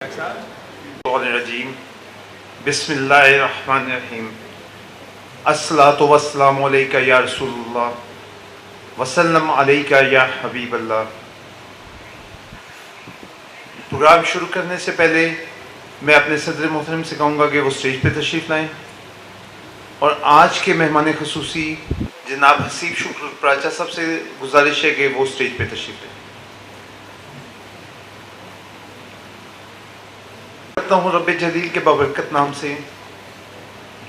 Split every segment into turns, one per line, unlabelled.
रजीम बिस्मिल्लाहिर्रहमानिर्रहीम अस्सलातु वस्सलामु अलैका या रसूलल्लाह वसल्लम अलैका या हबीबल्लाह। प्रोग्राम शुरू करने से पहले मैं अपने सदर मोहतरम से कहूँगा कि वो स्टेज पे तशरीफ़ लाएँ और आज के मेहमान ख़ुसूसी जनाब हसीब शुक्र पराचा साहब से गुजारिश है कि वो स्टेज पे तशरीफ़ लें। हूँ रब्बे जलील के बाबरकत नाम से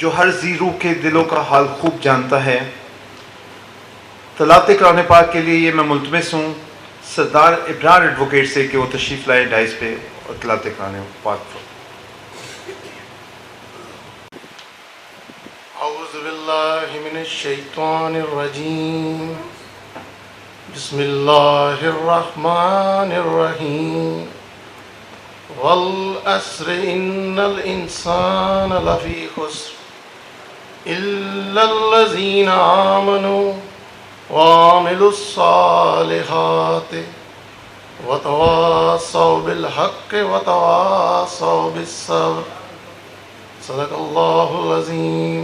जो हर ज़ीरू के दिलों का हाल खूब जानता है। तलात कुरान पाक के लिए ये मैं मुल्तमिस हूँ सरदार इब्रार एडवोकेट से कि वो तशरीफ़ लाए डाइस पे और तलात कुरान पाक पर।
औज़ु बिल्लाहि मिनश शैतानिर रजीम बिस्मिल्लाहिर रहमानिर रहीम वल अस्र इन्नल इंसान लफी खुस्र इल्लल्लज़ीना आमनु व अमिलुस सालिहाति व तवासौ बिल हक़्क़ि व तवासौ बिस सब्र। सदक़ल्लाहुल अज़ीम।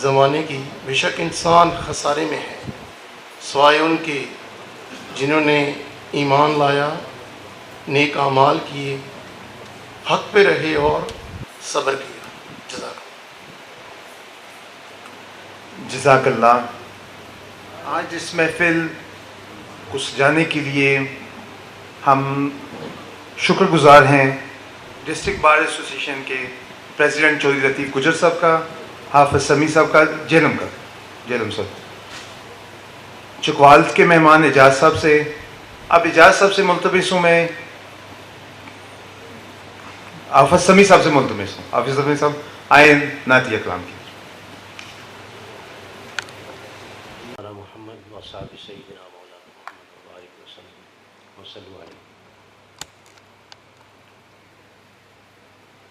ज़माने की बेशक इंसान खसारे में है सिवाय उनके जिन्होंने ईमान लाया, नेक अमाल किए, हक पे रहे और सब्र किया।
जज़ाकल्लाह। आज इस महफिल को सजाने के लिए हम शुक्रगुजार हैं डिस्ट्रिक्ट बार एसोसिएशन के प्रेसिडेंट चौधरी लतीफ़ गुजर साहब का, हाफिज़ समी साहब का, जेलम साहब, चकवाल के मेहमान एजाज साहब से। अब एजाज साहब से मुल्तमिस हूँ मैं, हाफिज़ समी साहब से मुल्तमिस हूँ। हाफिज़ समी साहब आए नातिया कलाम की।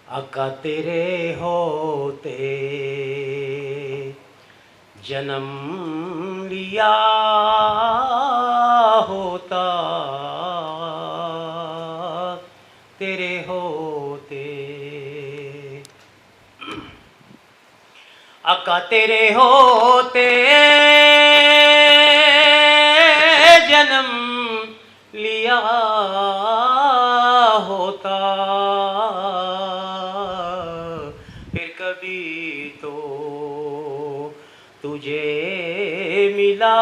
आका तेरे होते जन्म लिया होता, तेरे होते आका तेरे होते जन्म लिया होता, फिर कभी तो तुझे मिला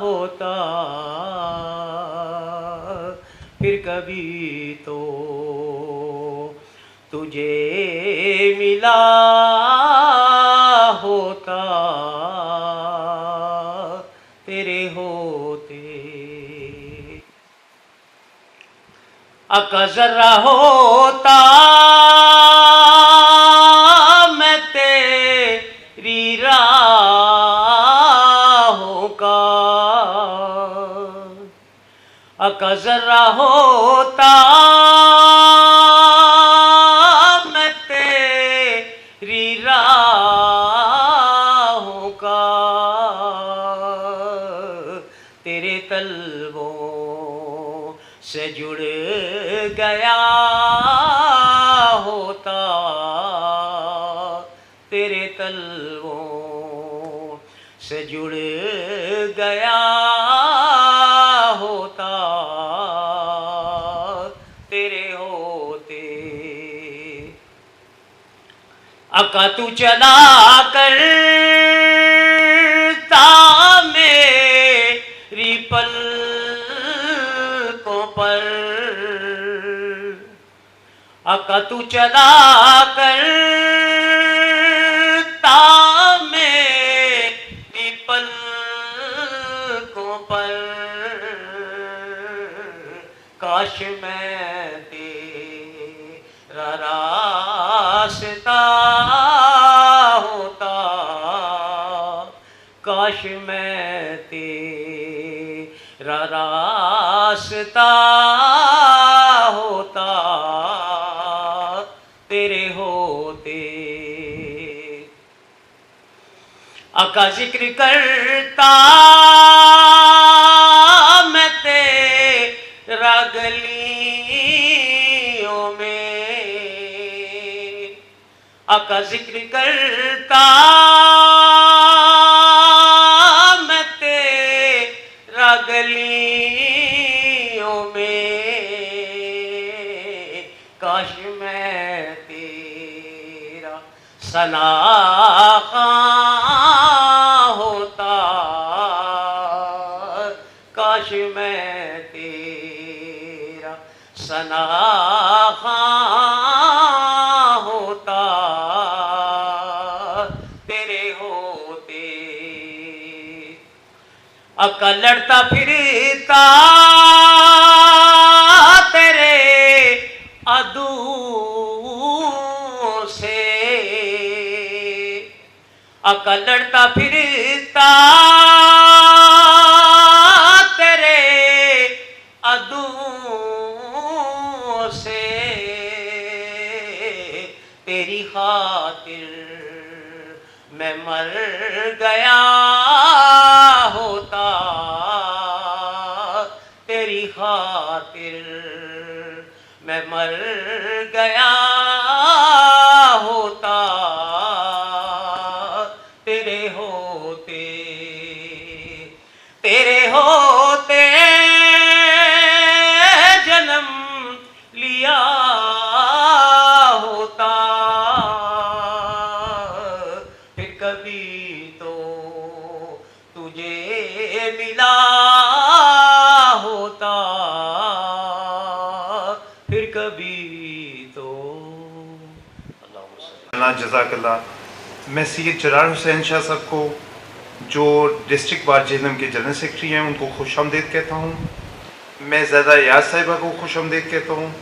होता, फिर कभी तो तुझे मिला होता, तेरे होते आका ज़रा होता मैं तेरी राहों का, आका ज़रा होता मैं तेरी राहों का, तेरे तलवों से जुड़ गया होता, तेरे तलवों से जुड़ गया होता, तेरे होते आका तू चला करता मेरी पलकों पर, आका तू चला करता मेरी पलकों पर, काश मैं तेरा रास्ता होता, काश मैं तेरा रास्ता होता, तेरे होते आका जिक्र करता मैं तेरा गली में आका जिक्र करता मैं तेरा गलियों में, काश मैं तेरा सनाखा होता, काश मैं तेरा सनाखा होता, तेरे होते आका लड़ता फिरता तेरे अदू से, आका लड़ता फिरता तेरे अदू से, तेरी खातिर मैं मर गया होता, तेरी खातिर मैं मर गया होता, तेरे होते जन्म लिया होता, फिर कभी तो तुझे मिला होता, फिर कभी तो।
अल्लाह जज़ाकल्लाह। मैं सैयद जरार हुसैन शाह साहब को, जो डिस्ट्रिक्ट बार जेहलम के जनरल सेक्रेटरी हैं, उनको खुशामदीद कहता हूँ। मैं ज़्यादा याद साहिबा को खुशामदीद कहता हूँ।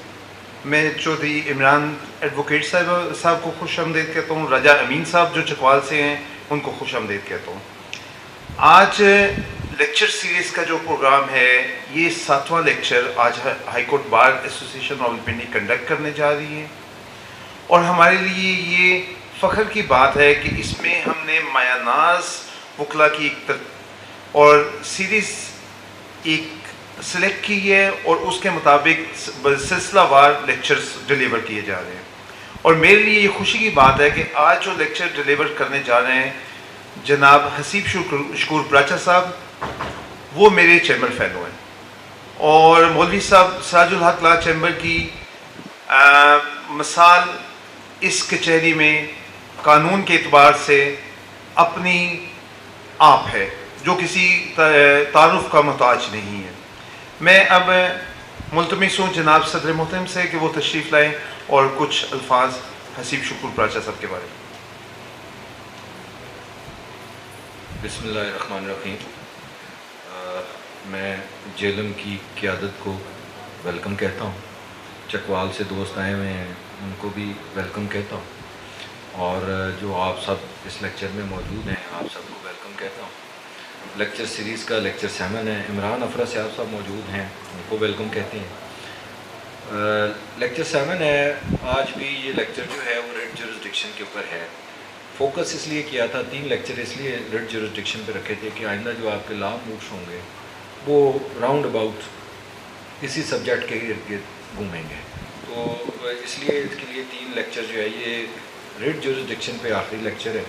मैं चौधरी इमरान एडवोकेट साहब को खुशामदीद कहता हूँ। रजा अमीन साहब जो चकवाल से हैं, उनको खुशामदीद कहता हूँ। आज लेक्चर सीरीज़ का जो प्रोग्राम है, ये 7वां लेक्चर आज high court bar association Rawalpindi conduct करने जा रही है। और हमारे लिए ये फ़ख्र की बात है कि इसमें हमने मायानाज वकला की और सीरीज़ एक सेलेक्ट की है और उसके मुताबिक सिलसिलावार लेक्चर्स डिलीवर किए जा रहे हैं। और मेरे लिए ये खुशी की बात है कि आज जो लेक्चर डिलीवर करने जा रहे हैं जनाब हसीब शकूर पराचा साहब, वो मेरे चैम्बर फेलो हैं। और मौलवी साहब सराजुल हक ला चैम्बर की मिसाल इस कचहरी में कानून के एतबार से अपनी आप है, जो किसी तारुफ का मोहताज नहीं है। मैं अब मुल्तमिस हूँ जनाब सदर मोहतरम से कि वो तशरीफ़ लाएँ और कुछ अल्फाज हसीब शकूर पराचा साहब के बारे में।
बिस्मिल्लाहिर्रहमानिर्रहीम। मैं जेलम की क़यादत को वेलकम कहता हूँ। चकवाल से दोस्त आए हुए हैं, उनको भी वेलकम कहता हूँ। और जो आप सब इस लेक्चर में मौजूद हैं, आप सबको वेलकम कहता हूँ। लेक्चर सीरीज़ का लेक्चर 7 है। इमरान अफरा साहब मौजूद हैं, उनको वेलकम कहते हैं। लेक्चर 7 है। आज भी ये लेक्चर जो है वो रिट जुरिस्डिक्शन के ऊपर है। फोकस इसलिए किया था, 3 लेक्चर इसलिए रिट जुरिस्डिक्शन पे रखे थे कि आइंदा जो आपके लॉ मूव्स होंगे वो राउंड अबाउट इसी सब्जेक्ट के इर्द गिर्द घूमेंगे। तो इसलिए इसके लिए 3 लेक्चर जो है ये रिट जुरिस्डिक्शन पे आखिरी लेक्चर है।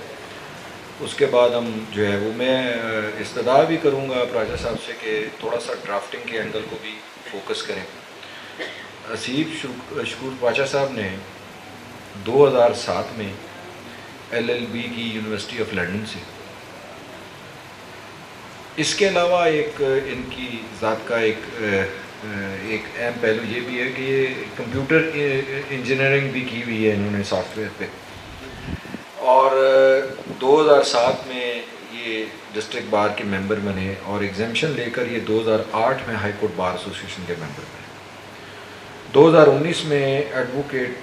उसके बाद हम जो है वो मैं इस्तदा भी करूँगा पराचा साहब से कि थोड़ा सा ड्राफ्टिंग के एंगल को भी फोकस करें। हसीब शकूर पराचा साहब ने 2007 में LLB की यूनिवर्सिटी ऑफ लंदन से, इसके अलावा एक इनकी ज़ात का एक अहम पहलू ये भी है कि ये कंप्यूटर इंजीनियरिंग भी की हुई है इन्होंने सॉफ्टवेयर पे। और 2007 में ये डिस्ट्रिक्ट बार के मेंबर बने और एग्जामिशन लेकर ये 2008 में हाई कोर्ट बार एसोसिएशन के मेंबर बने। 2019 में एडवोकेट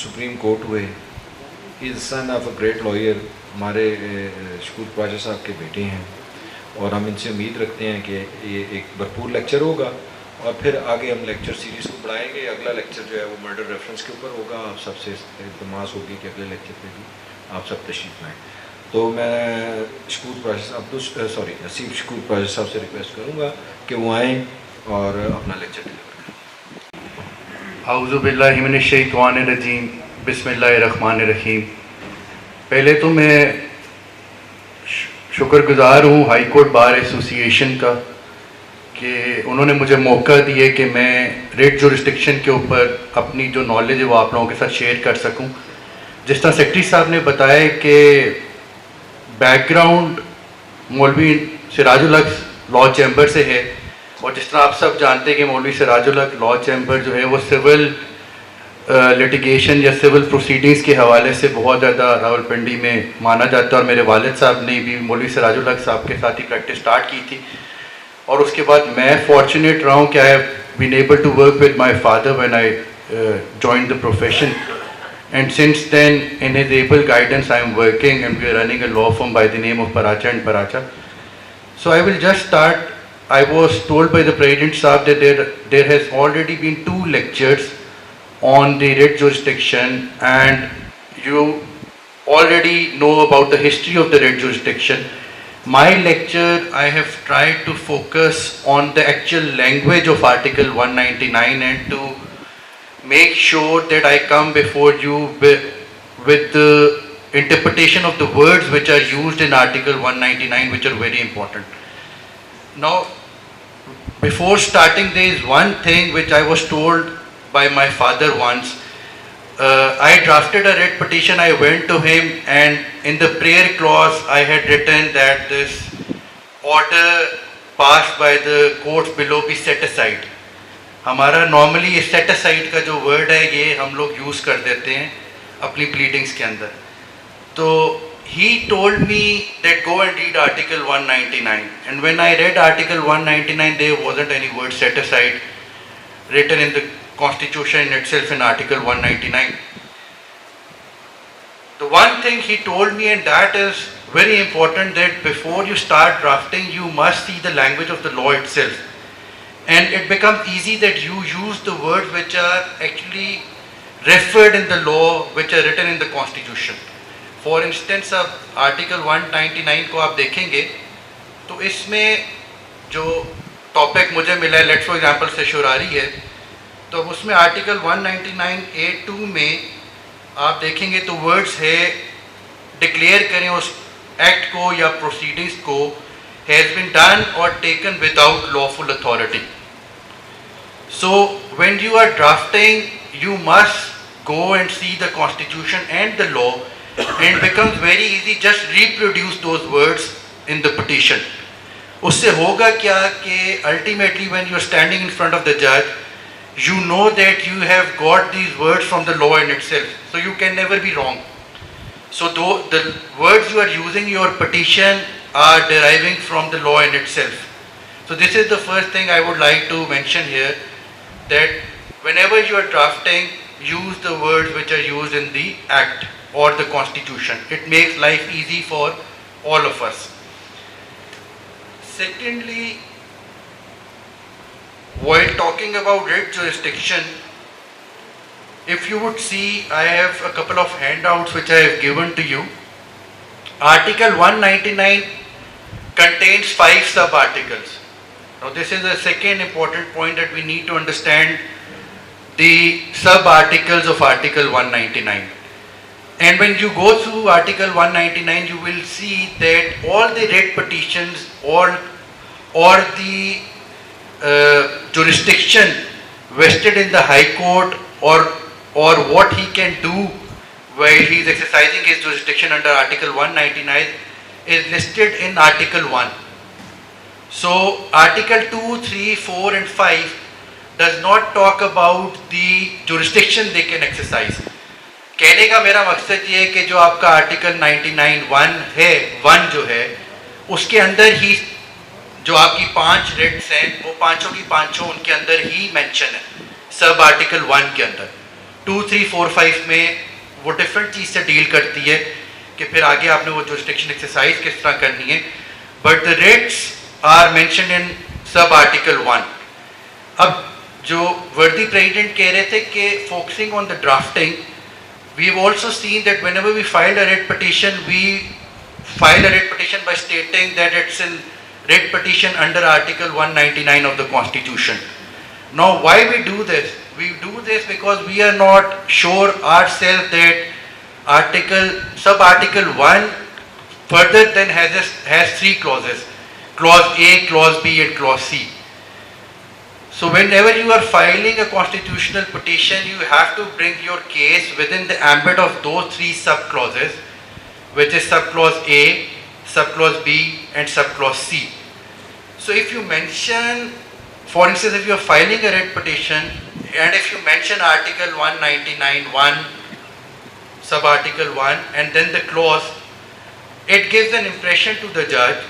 सुप्रीम कोर्ट हुए। Is son of a great lawyer, हमारे शकूर पराचा साहब के बेटे हैं। और हम इनसे उम्मीद रखते हैं कि ये एक भरपूर लेक्चर होगा और फिर आगे हम लेक्चर सीरीज़ को बढ़ाएंगे। अगला लेक्चर जो है वो मर्डर रेफरेंस के ऊपर होगा। आप सबसे इल्तमास होगी कि अगले लेक्चर पे भी आप सब तशरीफ़ लाएँ। तो मैं हसीब शकूर पराचा साहब से रिक्वेस्ट करूँगा कि वो आएँ और अपना लेक्चर डिलीवर करें।
आऊज़ुबिल्लाहिमिनश्शैतानिर्रजीम बिस्मिल्लाहिर्रहमानिर्रहीम। पहले तो मैं शुक्रगुज़ार हूँ हाई कोर्ट बार एसोसिएशन का कि उन्होंने मुझे मौका दिए कि मैं रिट जुरिस्डिक्शन के ऊपर अपनी जो नॉलेज है वो आप लोगों के साथ शेयर कर सकूँ। जिस तरह सेक्रेटरी साहब ने बताया कि बैकग्राउंड मौलवी सिराजुल हक लॉ चैम्बर से है, और जिस तरह आप सब जानते हैं कि मौलवी सिराजुल हक लॉ चैम्बर जो है वो सिविल लिटिगेशन या सिविल प्रोसीडिंग्स के हवाले से बहुत ज़्यादा रावलपिंडी में माना जाता है। और मेरे वालिद साहब ने भी मौलवी सिराजुल हक साहब के साथ ही प्रैक्टिस स्टार्ट की थी, और उसके बाद मैं फॉर्चुनेट रहा हूँ कि I have been able to work with my father when I joined the profession, and since then in his able guidance I am working and we are running a law firm by the name of Paracha and Paracha. So I will just start. I was told by the President Saab that there has already been 2 lectures on the writ jurisdiction, and you already know about the history of the writ jurisdiction. My lecture, I have tried to focus on the actual language of Article 199 and to make sure that I come before you with the interpretation of the words which are used in Article 199, which are very important. Now, before starting, there is one thing which I was told by my father once. I drafted a writ petition, I went to him, and in the prayer clause I had written that this order passed by the courts below be set aside. हमारा normally ये set aside का जो word है ये हम लोग use कर देते हैं अपनी प्लीडिंग्स के अंदर। तो he told me that go and read article 199, and when I read article 199 there wasn't any word set aside written in the constitution itself in article 199. The one thing he told me, and that is very important, that before you start drafting you must see the language of the law itself. And it becomes easy that you use the words which are actually referred in the law, which are written in the constitution. For instance, अब article 199 को आप देखेंगे तो इसमें जो topic मुझे मिला है, लेट्स फॉर एग्जांपल सेशुरारी है, तो अब उसमें आर्टिकल 199A2 में आप देखेंगे तो वर्ड्स है डिक्लेयर करें उस एक्ट को या प्रोसीडिंग्स को has been done or taken without lawful authority. So when you are drafting, you must go and see the constitution and the law, and it becomes very easy, just reproduce those words in the petition. उससे होगा क्या कि ultimately when you are standing in front of the judge, you know that you have got these words from the law in itself, so you can never be wrong. So though the words you are using in your petition are deriving from the law in itself. So this is the first thing I would like to mention here, that whenever you are drafting, use the words which are used in the act or the constitution. It makes life easy for all of us. Secondly, while talking about writ jurisdiction, if you would see, I have a couple of handouts which I have given to you. Article 199 contains 5 sub-articles. Now this is the second important point, that we need to understand the sub-articles of Article 199. And when you go through Article 199, you will see that all the writ petitions or the jurisdiction vested in the High Court, or what he can do while he is exercising his jurisdiction under Article 199 is listed in Article 1. So Article 2, 3, 4 and 5 does not talk about the jurisdiction they can exercise. कहने का मेरा मकसद ये है कि जो आपका article 99(1) है, 1 जो है, उसके अंदर ही जो आपकी 5 रिट्स हैं वो पांचों की पांचों उनके अंदर ही मेंशन है सब आर्टिकल 1 के अंदर। 2, 3, 4, 5 में वो डिफरेंट चीज़ से डील करती है कि फिर आगे आपने वो जुरिस्डिक्शन एक्सरसाइज किस तरह करनी है, but the writs are mentioned in sub article 1. अब जो वर्दी प्रेसिडेंट कह रहे थे कि focusing on the drafting, we have also seen that whenever we file a writ petition, we file a writ petition by stating that it's in writ petition under article 199 of the Constitution. Now why we do this? we do this because we are not sure ourselves that sub-article 1 further then has 3 clauses. Clause A, clause B and clause C. So whenever you are filing a constitutional petition, you have to bring your case within the ambit of those 3 sub-clauses, which is sub-clause A, sub-clause B and sub-clause C. So if you mention, for instance, if you are filing a writ petition and if you mention article 199(1), sub-article 1 and then the clause, it gives an impression to the judge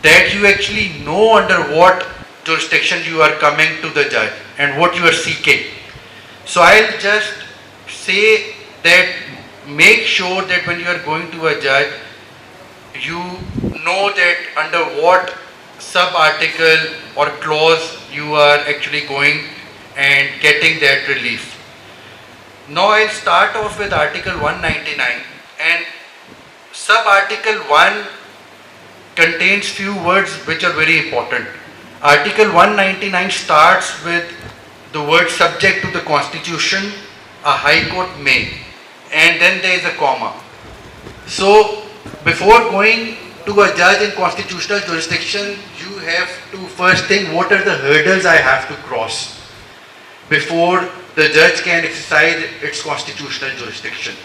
that you actually know under what jurisdiction you are coming to the judge and what you are seeking. So I'll just say that make sure that when you are going to a judge, you know that under what sub-article or clause you are actually going and getting that relief. Now I'll start off with article 199, and sub-article 1 contains few words which are very important. Article 199 starts with the word subject to the constitution, a high court may, and then there is a comma. So before going to a judge in constitutional jurisdiction, you have to first think what are the hurdles I have to cross before the judge can exercise its constitutional jurisdiction.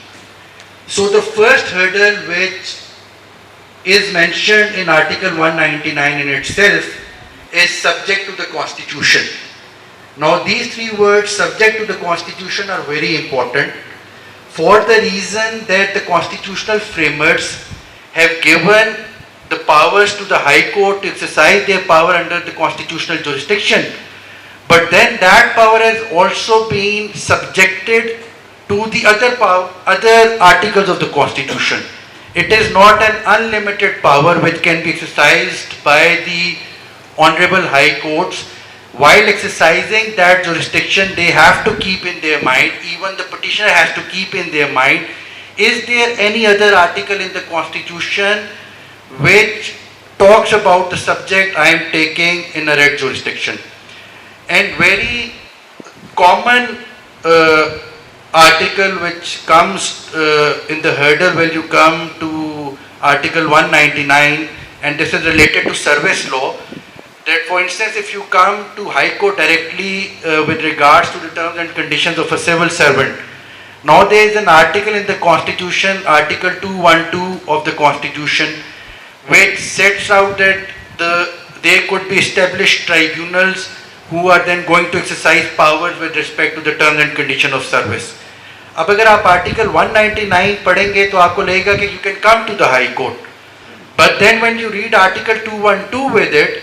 So the first hurdle which is mentioned in article 199 in itself is subject to the constitution. Now these 3 words, subject to the constitution, are very important for the reason that the constitutional framers have given the powers to the High Court to exercise their power under the constitutional jurisdiction. But then that power has also been subjected to the other articles of the Constitution. It is not an unlimited power which can be exercised by the Honorable High Courts. While exercising that jurisdiction, they have to keep in their mind, even the petitioner has to keep in their mind, is there any other article in the Constitution which talks about the subject I am taking in a writ jurisdiction. And very common article which comes in the hurdle when you come to article 199, and this is related to service law, that for instance if you come to High Court directly with regards to the terms and conditions of a civil servant, now there is an article in the Constitution, article 212 of the Constitution, which sets out that there could be established tribunals who are then going to exercise powers with respect to the terms and condition of service. अब अगर आप article 199 पढ़ेंगे तो आपको लगेगा कि you can come to the High Court. But then when you read article 212 with it,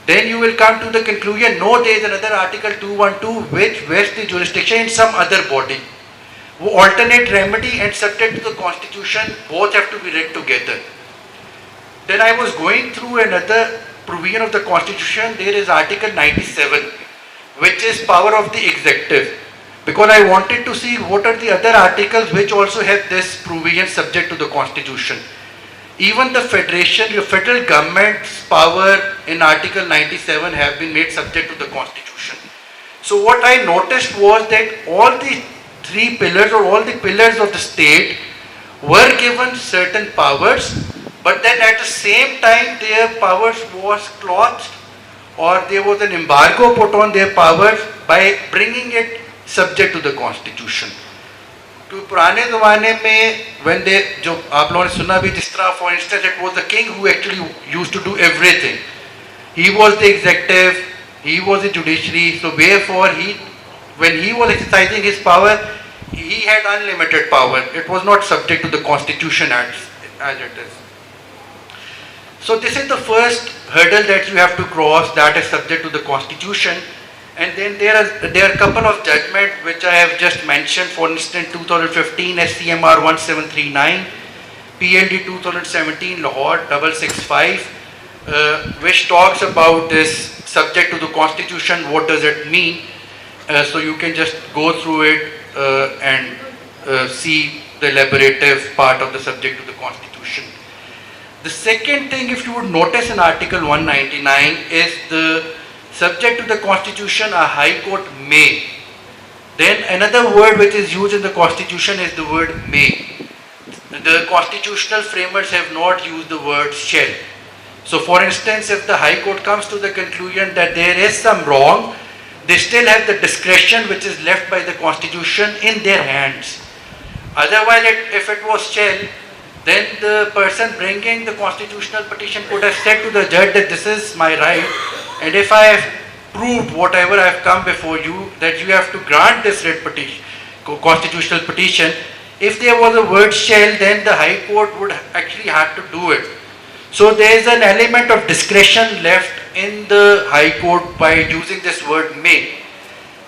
then you will come to the conclusion, no, there is another article 212 which vests the jurisdiction in some other body. Alternate remedy and subject to the Constitution, both have to be read together. Then I was going through another provision of the Constitution. There is article 97, which is power of the executive, because I wanted to see what are the other articles which also have this provision subject to the Constitution. Even the federation, your federal government's power in article 97 have been made subject to the Constitution. So what I noticed was that all the 3 pillars or all the pillars of the state were given certain powers, but then at the same time their powers was clothed, or there was an embargo put on their powers by bringing it subject to the Constitution. तो पुराने ज़माने में when they, जो आप लोगों ने सुना भी जिस तरह, for instance, it was the king who actually used to do everything. He was the executive, he was the judiciary, so therefore when he was exercising his power, he had unlimited power. It was not subject to the Constitution as it is. So this is the first hurdle that you have to cross, that is subject to the Constitution. And then there are a couple of judgments which I have just mentioned. For instance, 2015 SCMR 1739, PLD 2017 Lahore 665, which talks about this subject to the Constitution. What does it mean? So you can just go through it and see the elaborative part of the subject to the Constitution. The second thing, if you would notice in article 199, is the subject to the Constitution, a High Court may. Then another word which is used in the constitution is the word may. The constitutional framers have not used the word shall. So for instance, if the High Court comes to the conclusion that there is some wrong, they still have the discretion which is left by the constitution in their hands. Otherwise, if it was shall, then the person bringing the constitutional petition could have said to the judge that this is my right, and if I have proved whatever I have come before you, that you have to grant this writ petition, constitutional petition. If there was a word shall, then the High Court would actually have to do it. So there is an element of discretion left in the High Court by using this word may.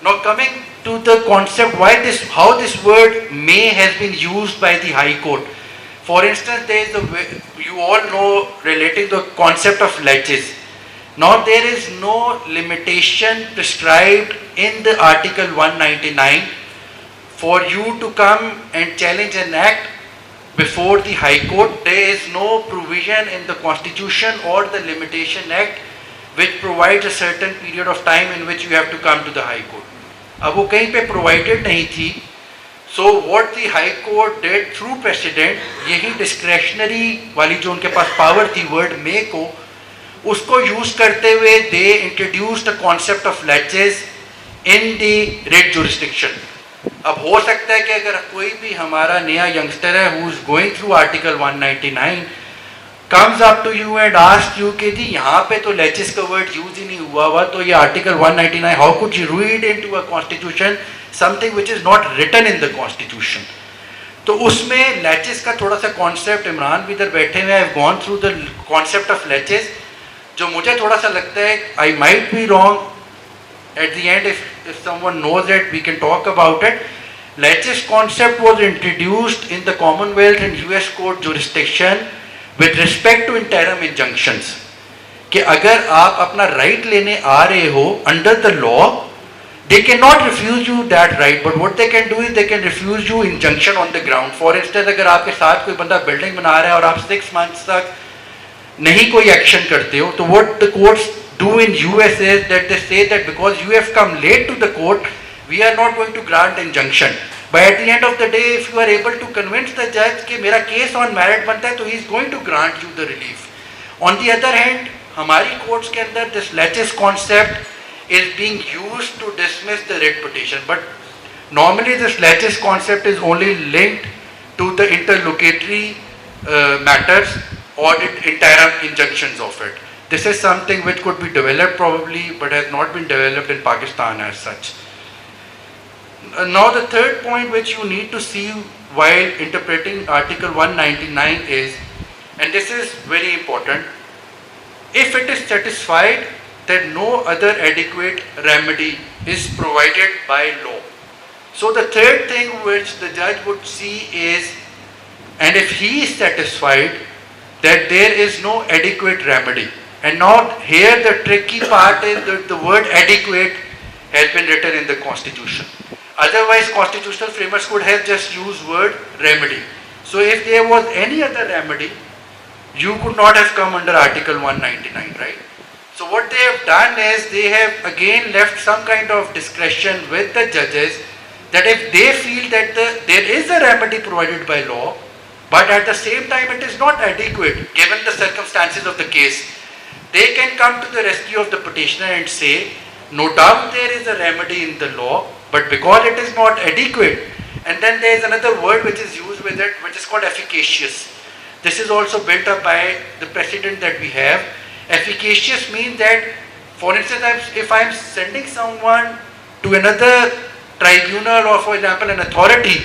Now coming to the concept how this word may has been used by the High Court. For instance, there is you all know relating the concept of laches. Now there is no limitation prescribed in the Article 199 for you to come and challenge an act before the High Court. There is no provision in the Constitution or the Limitation Act which provides a certain period of time in which you have to come to the High Court. अब वो कहीं पे provided नहीं थी. So what the High Court did through precedent, यही discretionary वाली जो उनके पास power थी word may को, उसको यूज करते हुए they introduced the concept of laches in the writ jurisdiction. अब हो सकता है कि अगर कोई भी हमारा नया यंगस्टर है who is going through Article 199 comes up to you and asks you कि जी यहाँ पे तो laches का word यूज ही नहीं हुआ तो ये Article 199 how could you read into a constitution something which is not written in the constitution. तो उसमें laches का थोड़ा सा concept, इमरान भी इधर बैठे हुए have gone through the concept of laches, जो मुझे थोड़ा सा लगता है I might be wrong. At the end, if someone knows it, we can talk about it. Laches concept was introduced in the Commonwealth and US court jurisdiction with respect to interim injunctions. कि अगर आप अपना right लेने आ रहे हो under the law, they cannot refuse you that right, but what they can do is they can refuse you injunction on the ground. For instance, अगर आपके साथ कोई बंदा building बना रहा है और आप 6 months तक नहीं कोई action करते हो, तो what the courts do in US is that they say that because you have come late to the court, we are not going to grant injunction. But at the end of the day, if you are able to convince the judge कि मेरा case on merit बनता है, तो he is going to grant you the relief. On the other hand, हमारी courts के अंदर this laches concept is being used to dismiss the writ petition. But normally this laches concept is only linked to the interlocutory matters or the interim injunctions of it. This is something which could be developed probably, but has not been developed in Pakistan as such. Now the third point which you need to see while interpreting Article 199 is, and this is very important, if it is satisfied that no other adequate remedy is provided by law. So the third thing which the judge would see is, and if he is satisfied that there is no adequate remedy. And now here the tricky part is that the word adequate has been written in the constitution. Otherwise constitutional framers could have just used word remedy. So if there was any other remedy, you could not have come under Article 199, right? So what they have done is they have again left some kind of discretion with the judges that if they feel that there is a remedy provided by law, but at the same time it is not adequate given the circumstances of the case, they can come to the rescue of the petitioner and say, no doubt there is a remedy in the law, but because it is not adequate, and then there is another word which is used with it, which is called efficacious. This is also built up by the precedent that we have. Efficacious means that, for instance, if I am sending someone to another tribunal or, for example, an authority,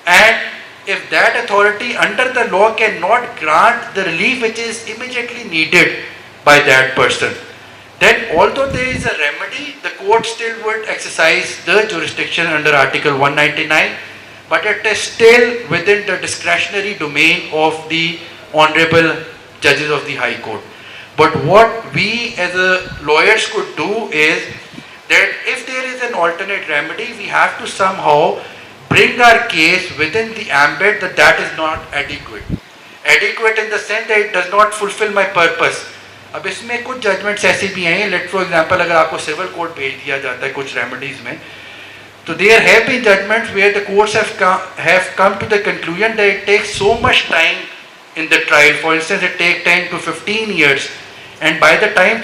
and if that authority under the law cannot grant the relief which is immediately needed by that person, then although there is a remedy, the court still would exercise the jurisdiction under Article 199, but it is still within the discretionary domain of the honorable judges of the High Court. But what we as lawyers could do is that if there is an alternate remedy, we have to somehow bring our case within the ambit that is not adequate. Adequate in the sense that it does not fulfill my purpose. अब इसमें कुछ judgements ऐसे भी हैं, late for example अगर आपको civil court भेज दिया जाता है कुछ रेमेडीज में, So there have been judgments where the courts have come to the conclusion that it takes so much time in the trial. For instance, it takes 10 to 15 years, and by the time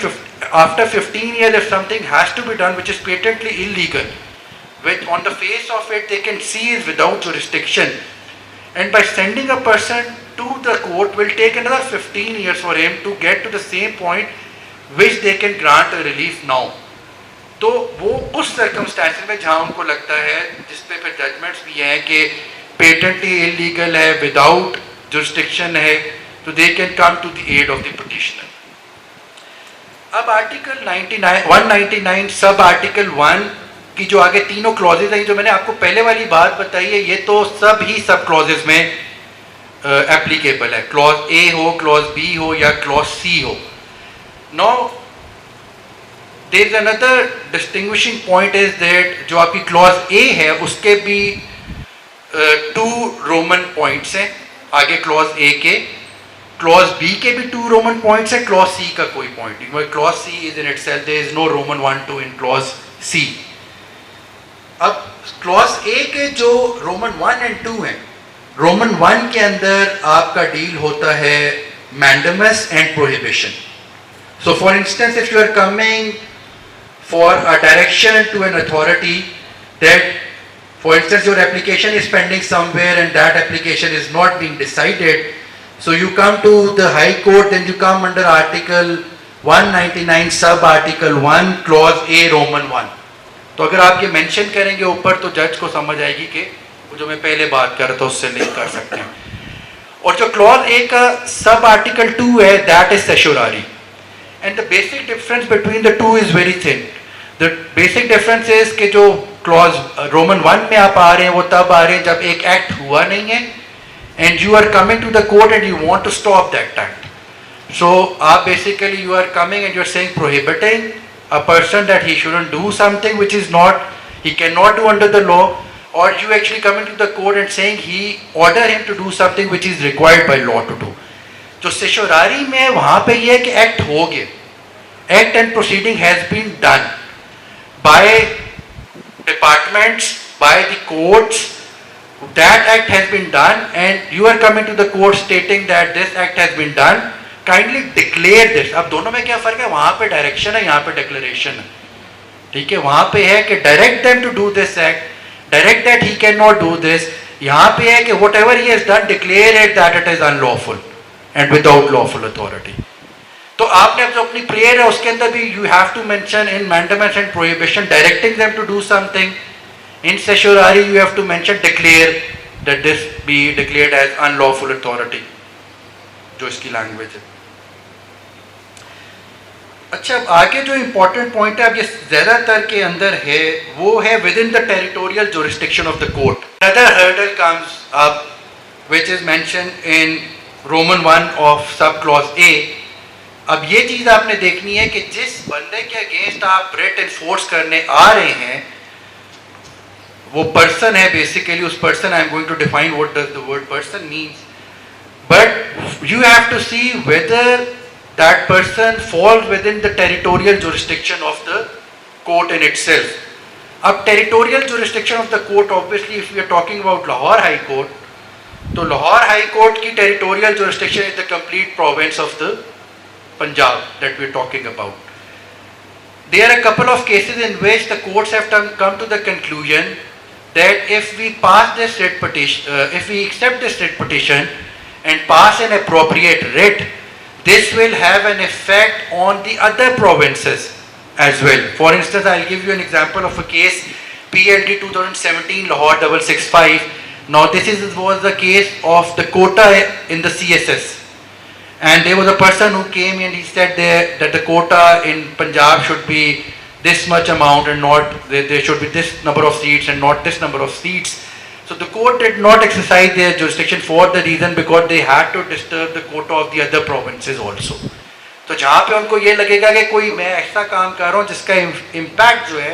after 15 years, if something has to be done which is patently illegal, which on the face of it they can see is without jurisdiction, and by sending a person to the court will take another 15 years for him to get to the same point which they can grant a relief now. तो वो उस circumstances में जहाँ उनको लगता है, जिस पे फिर जजमेंट्स भी हैं कि पेटेंटली इलीगल है, विदाउट जुरिस्डिक्शन है, तो they can come to the aid of the petitioner. अब आर्टिकल 199 सब आर्टिकल 1 की जो आगे तीनों क्लॉजेज हैं, जो मैंने आपको पहले वाली बात बताई है, ये तो सब ही सब क्लॉजेज में एप्लीकेबल है. क्लॉज ए हो, क्लॉज बी हो या क्लॉज सी हो. Now there is another distinguishing point is that जो आपकी क्लॉज ए है उसके भी 2 रोमन पॉइंट्स हैं आगे क्लॉज ए के. क्लॉज बी के भी 2 रोमन पॉइंट्स हैं. क्लॉज सी का कोई पॉइंट नहीं. Clause C is in itself, there is no roman 1 2 in clause C. अब क्लॉज ए के जो रोमन 1 एंड 2 हैं, रोमन 1 के अंदर आपका डील होता है mandamus and prohibition. So for instance if you are coming for a direction to an authority that, for instance, your application is pending somewhere and that application is not being decided, so you come to the High Court, then you come under Article 199 sub Article 1 Clause A Roman 1. तो अगर आप ये mention करेंगे ऊपर तो जज को समझ आएगी कि वो जो मैं पहले बात कर रहा था उससे लिंक कर सकते हैं. और जो क्लॉज ए का सब आर्टिकल 2 है, that is certiorari. And the basic difference between the two is very thin. The basic difference is कि जो clause Roman 1 में आप आ रहे हैं वो तब आ रहे हैं जब एक act हुआ नहीं है and you are coming to the court and you want to stop that act. So आप basically you are coming and you are saying prohibiting a person that he shouldn't do something which is not, he cannot do under the law, or you actually coming to the court and saying he order him to do something which is required by law to do. जो सेशुरारी में वहां पे ये है कि act हो गया, act and proceeding has been done by departments, by the courts, that act has been done and you are coming to the court stating that this act has been done, kindly declare this. अब दोनों में क्या फर्क है? वहां पे direction है, यहाँ पे डिक्लेरेशन है. ठीक है, वहां पे है कि direct them to do this act, direct that he can not do this. यहाँ पे है कि whatever he has done declare it that it is unlawful and without lawful authority. तो आपने अब जो अपनी प्रेयर है उसके अंदर भी you have to mention in mandamus and prohibition directing them to do something. In certiorari you have to mention declare that this be declared as unlawful authority, जो इसकी लैंग्वेज है. अच्छा, अब आगे जो इम्पोर्टेंट पॉइंट है, अब ये ज्यादातर के अंदर है, वो है within the territorial jurisdiction of the court. Another hurdle comes up which is mentioned in Roman 1 of sub clause A. अब ये चीज आपने देखनी है कि जिस बंदे के अगेंस्ट आप रिट एनफोर्स करने आ रहे हैं वो पर्सन है. बेसिकली उस person, I am going to define what does the word person means, but you have to see whether that person falls within the territorial jurisdiction of the court in itself. अब territorial jurisdiction of the court, obviously if we are talking about Lahore high court, तो Lahore high court की territorial jurisdiction is the complete province of the Punjab that we are talking about. There are a couple of cases in which the courts have come to the conclusion that if we pass this writ petition, if we accept this writ petition and pass an appropriate writ, this will have an effect on the other provinces as well. For instance, I'll give you an example of a case, PLD 2017 Lahore 665. Now this was the case of the quota in the CSS, and there was a person who came and he said that the quota in Punjab should be this much amount and not there should be this number of seats and not this number of seats. So the court did not exercise their jurisdiction for the reason because they had to disturb the quota of the other provinces also. तो जहाँ पे उनको ये लगेगा कि कोई मैं ऐसा काम कर रहा हूँ जिसका इम्पैक्ट जो है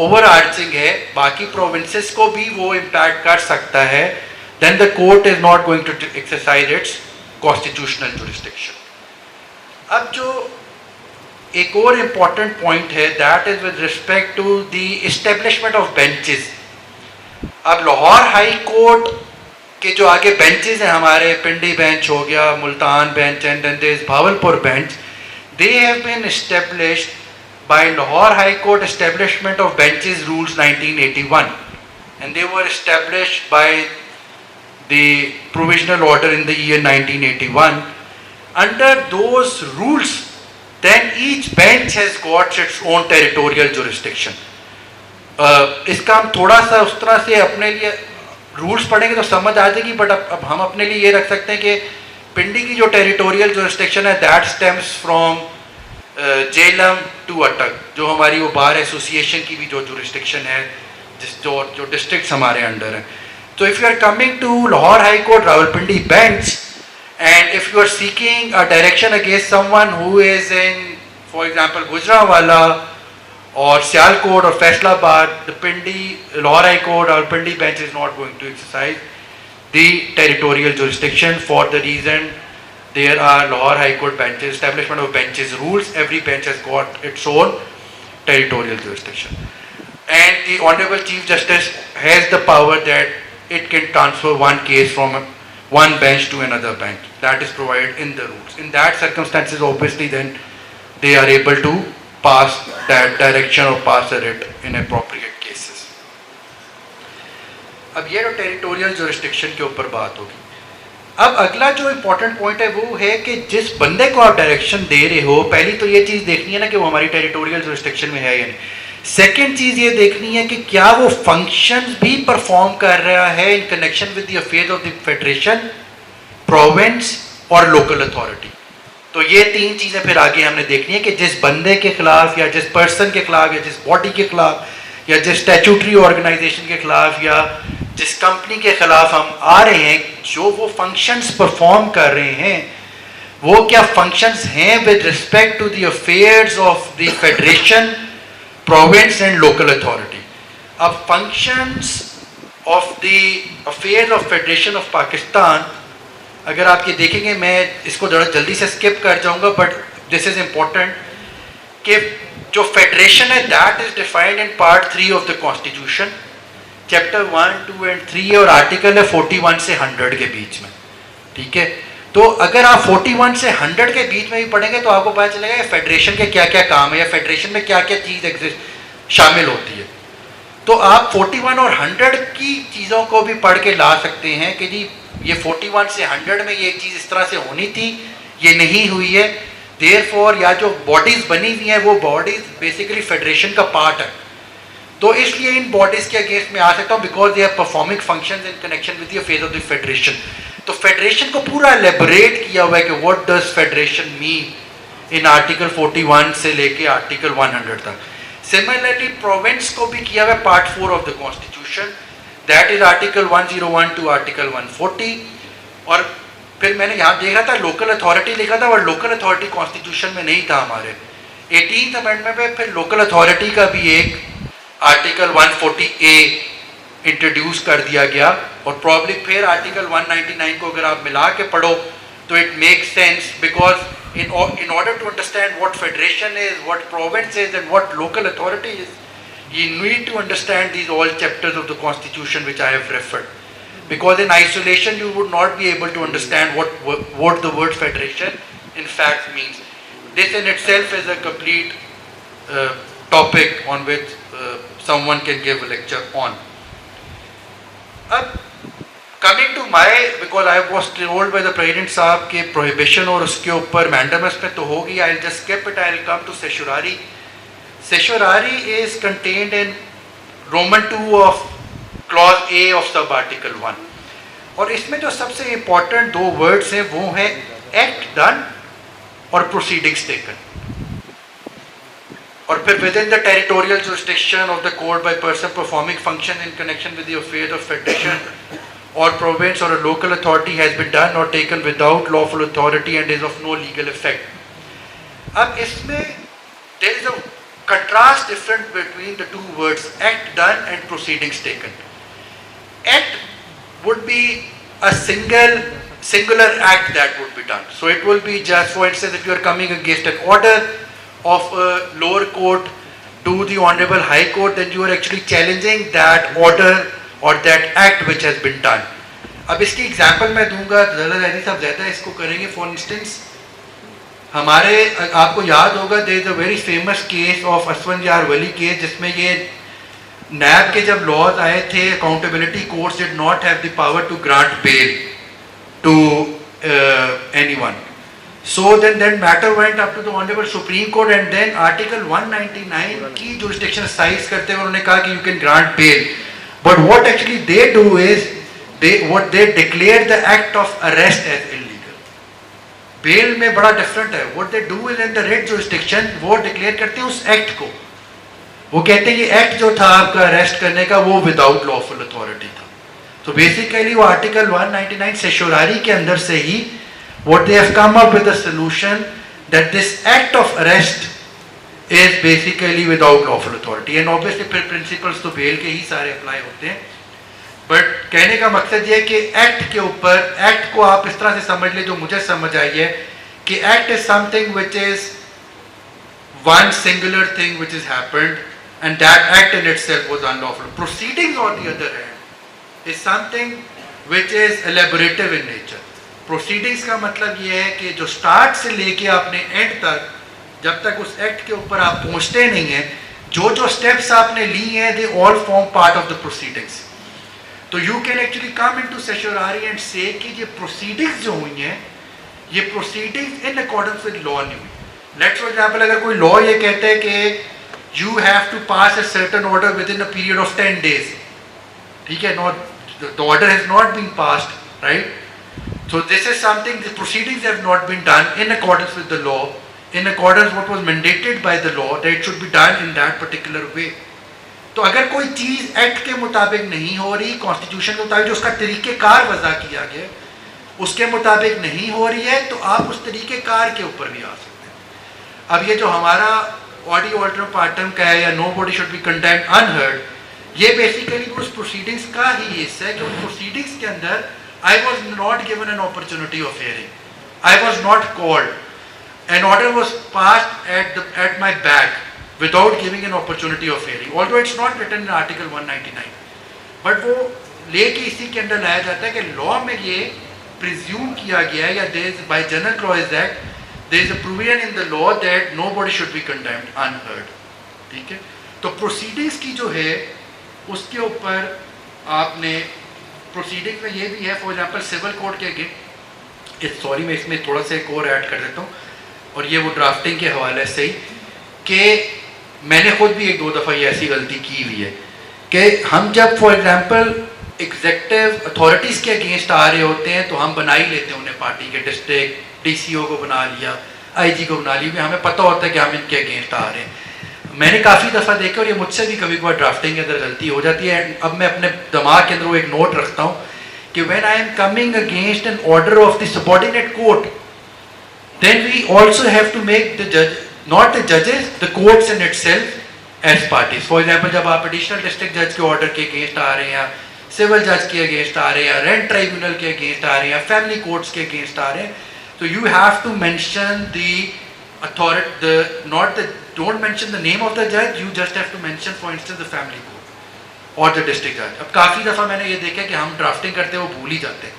ओवर आर्चिंग है, बाकी प्रोविंसेस को भी वो इम्पैक्ट कर सकता है, then the court is not going to exercise its constitutional jurisdiction. अब जो एक और इम्पॉर्टेंट पॉइंट है, that is with respect to the establishment of benches. अब लाहौर हाई कोर्ट के जो आगे बेंचेस हैं हमारे, पिंडी बेंच हो गया, Multan bench and then there is Bahawalpur bench, they have been established by Lahore High Court Establishment of Benches Rules 1981, and they were established by the Provisional Order in the year 1981. Under those rules, then each bench has got its own territorial jurisdiction. इसका हम थोड़ा सा उस तरह से अपने लिए rules पढ़ेंगे तो समझ आ जाएगी, बट अब हम अपने लिए ये रख सकते हैं कि पिंडी की जो टेरिटोरियल जुरिस्डिक्शन है that stems from Jhelum to Attock, जो हमारी वो बार एसोसिएशन की भी जो जुरिस्डिक्शन है, जो डिस्ट्रिक्ट्स हमारे अंडर हैं. तो if you are coming to Lahore high court Rawalpindi bench and if you are seeking a direction against someone who is in, for example, Gujranwala or Sialkot or Faisalabad, the Pindi, Lahore High Court or Pindi bench is not going to exercise the territorial jurisdiction for the reason there are Lahore High Court benches, establishment of benches rules, every bench has got its own territorial jurisdiction. And the Honorable Chief Justice has the power that it can transfer one case from one bench to another bench. That is provided in the rules. In that circumstances, obviously, then they are able to pass that direction or pass a writ in appropriate cases. अब ये तो territorial jurisdiction के ऊपर बात होगी. अब अगला जो इम्पोर्टेंट पॉइंट है वो है कि जिस बंदे को आप डायरेक्शन दे रहे हो, पहली तो ये चीज़ देखनी है ना कि वो हमारी टेरिटोरियल जुरिस्डिक्शन में है या नहीं. सेकेंड चीज़ ये देखनी है कि क्या वो फंक्शंस भी परफॉर्म कर रहा है इन connection with the affairs of the federation, province और लोकल अथॉरिटी. तो ये तीन चीज़ें फिर आगे हमने देखनी है कि जिस बंदे के खिलाफ या जिस पर्सन के खिलाफ या जिस बॉडी के खिलाफ या जिस स्टैट्यूटरी ऑर्गेनाइजेशन के खिलाफ या जिस कंपनी के खिलाफ हम आ रहे हैं, जो वो फंक्शंस परफॉर्म कर रहे हैं, वो क्या फंक्शंस हैं with respect to the affairs of the federation, province and local authority. अब functions of the affairs of Federation of Pakistan, अगर आप ये देखेंगे, मैं इसको जरा जल्दी से स्किप कर जाऊंगा, बट दिस इज इम्पोर्टेंट कि जो फेडरेशन है that is defined in part 3 of the constitution, chapter 1, 2 and 3 है, और आर्टिकल है 41 से 100 के बीच में. ठीक है, तो अगर आप 41 से 100 के बीच में भी पढ़ेंगे तो आपको पता चलेगा कि फेडरेशन के क्या क्या काम है या फेडरेशन में क्या क्या चीज़ एग्जिस्ट शामिल होती है. तो आप 41 और 100 की चीज़ों को भी पढ़ के ला सकते हैं कि जी ये 41 से 100 में ये चीज़ इस तरह से होनी थी, ये नहीं हुई है, देयरफॉर या जो बॉडीज़ बनी हुई हैं वो बॉडीज़ बेसिकली फेडरेशन का पार्ट है. तो इसलिए इन बॉडीज़ के अगेंस्ट में आ सकता हूँ because they are performing functions in connection with the affairs of the federation. तो फेडरेशन को पूरा एलेबोरेट किया हुआ है कि what does federation mean in article 41 से लेके आर्टिकल 100 तक. सिमिलरली प्रोविंस को भी किया हुआ है part 4 of the constitution, that is article 101 to article 140. और फिर मैंने यहाँ देखा था लोकल अथॉरिटी लिखा था, और लोकल अथॉरिटी कॉन्स्टिट्यूशन में नहीं था हमारे. 18th अमेंडमेंट में फिर लोकल अथॉरिटी का भी एक आर्टिकल 140A इंट्रोड्यूस कर दिया गया, और प्रॉब्ली फिर आर्टिकल 199 को अगर आप मिला के पढ़ो तो it make sense, because in order to understand what federation is, what province is and what local authority is, you need to understand these all chapters of the constitution which I have referred, because in isolation you would not be able to understand what the word federation in fact means. This in itself is a complete topic on which someone can give a lecture on. अब coming to my, because I was told by the president साहब के prohibition और उसके ऊपर mandamus में तो होगी, I just skip it, I will come to certiorari. Certiorari is contained in roman 2 of clause A of sub article 1, और इसमें जो सबसे इंपॉर्टेंट दो वर्ड्स हैं वो हैं एक्ट डन और प्रोसीडिंग्स टेकन. और फिर with in the territorial jurisdiction of the court by person performing function in connection with the affairs of federation or province or a local authority has been done or taken without lawful authority and is of no legal effect. अब इसमें there is a contrast different between the two words act done and proceedings taken. Act would be a singular act that would be done. So it will be just, for instance, if you are coming against an order of a lower court to the Honorable High Court, then you are actually challenging that order or that act which has been done. अब इसकी example मैं दूंगा, ज़्यादा ज़्यादा इसको करेंगे. For instance हमारे, आपको याद होगा, there is a very famous case of Asfandyar Wali case, जिसमें ये नैब के जब लॉज आए थे, accountability courts did not have the power to grant bail to anyone. So then that matter went up to the Honorable Supreme Court, and then Article 199 की jurisdiction size करते हुए उन्होंने कहा कि you can grant bail. But what actually they do is they declare the act of arrest as illegal. Bail में बड़ा different है. What they do is in the writ jurisdiction वो declare करते हैं उस act को. वो कहते हैं ये act जो था आपका arrest करने का वो without lawful authority था. So basically वो Article 199 सेशोरारी के अंदर से ही what they have come up with a solution that this act of arrest is basically without lawful authority, and obviously principles तो bail के ही सारे apply होते हैं. But कहने का मकसद ये है कि act के ऊपर, act को आप इस तरह से समझ ले जो मुझे समझ आई है कि act is something which is one singular thing which has happened, and that act in itself was unlawful. Proceedings on the other hand is something which is elaborative in nature. Proceedings का मतलब ये है कि जो start से लेके आपने and तक, जब तक उस एक्ट के ऊपर आप पहुंचते नहीं हैं, जो जो स्टेप्स आपने ली हैं, they all form part of the proceedings. तो you can actually come into certiorari and say कि ये प्रोसीडिंग्स जो हुई हैं, ये proceedings in accordance with law नहीं हुई. लेट्स फॉर एग्जांपल अगर कोई लॉ ये कहता है कि you have to pass a certain order within a period of 10 days, ठीक है, not the order has not been passed, right. So this is something, the proceedings have not been done in accordance with the law, in accordance what was mandated by the law, that it should be done in that particular way. तो अगर कोई चीज़ act के मुताबिक नहीं हो रही, constitution के मुताबिक जो उसका तरीक़ेकार वज़ा किया गया उसके मुताबिक नहीं हो रही है, तो आप उस तरीक़ेकार के ऊपर भी आ सकते हैं. अब ये जो हमारा ऑडी ऑल्टरम पार्टम का है, या nobody should be condemned unheard, ये बेसिकली उस प्रोसीडिंग्स का ही हिस्सा है कि उन प्रोसीडिंग्स के अंदर I was not given an opportunity of hearing. I was not called. An order was passed at my back without giving an opportunity of hearing. Although it's not written in Article 199, but वो लेके इसी के अंदर लाया जाता है कि law में ये प्रिज्यूम किया गया है, या there is by General Clause Act there is a provision in the law that nobody should be condemned unheard. ठीक है. तो प्रोसीडिंग्स की जो है उसके ऊपर आपने प्रोसीडिंग में ये भी है. फॉर एग्जांपल सिविल कोर्ट के अगेंस्ट, सॉरी मैं इसमें थोड़ा सा एक और ऐड कर देता हूँ, और ये वो ड्राफ्टिंग के हवाले से ही कि मैंने खुद भी 1-2 दफ़ा ये ऐसी गलती की हुई है कि हम जब फॉर एग्जांपल एग्जेक्टिव अथॉरिटीज़ के अगेंस्ट आ रहे होते हैं तो हम बना ही लेते हैं उन्हें पार्टी के, डिस्ट्रिक्ट DCO को बना लिया, IG को बना लिया, हमें पता होता है कि हम इनके अगेंस्ट आ रहे हैं. मैंने काफ़ी दफ़ा देखा, और ये मुझसे भी कभी कभार ड्राफ्टिंग के अंदर गलती हो जाती है. अब मैं अपने दिमाग के अंदर वो एक नोट रखता हूँ कि when I am coming against an order of the subordinate court, then we also have to make the जज, नॉट द जजेस, the courts in itself as parties. For example जब आप एडिशनल डिस्ट्रिक्ट जज के order के against आ रहे हैं, या सिविल जज के अगेंस्ट आ रहे हैं, या रेंट ट्राइब्यूनल के अगेंस्ट आ रहे हैं, या फैमिली कोर्ट्स के अगेंस्ट आ रहे हैं, तो you have to mention the authority, don't mention the name of the judge, you just have to mention for instance the family court or the district judge. अब काफ़ी दफ़ा मैंने ये देखा कि हम ड्राफ्टिंग करते हैं वो भूल ही जाते हैं,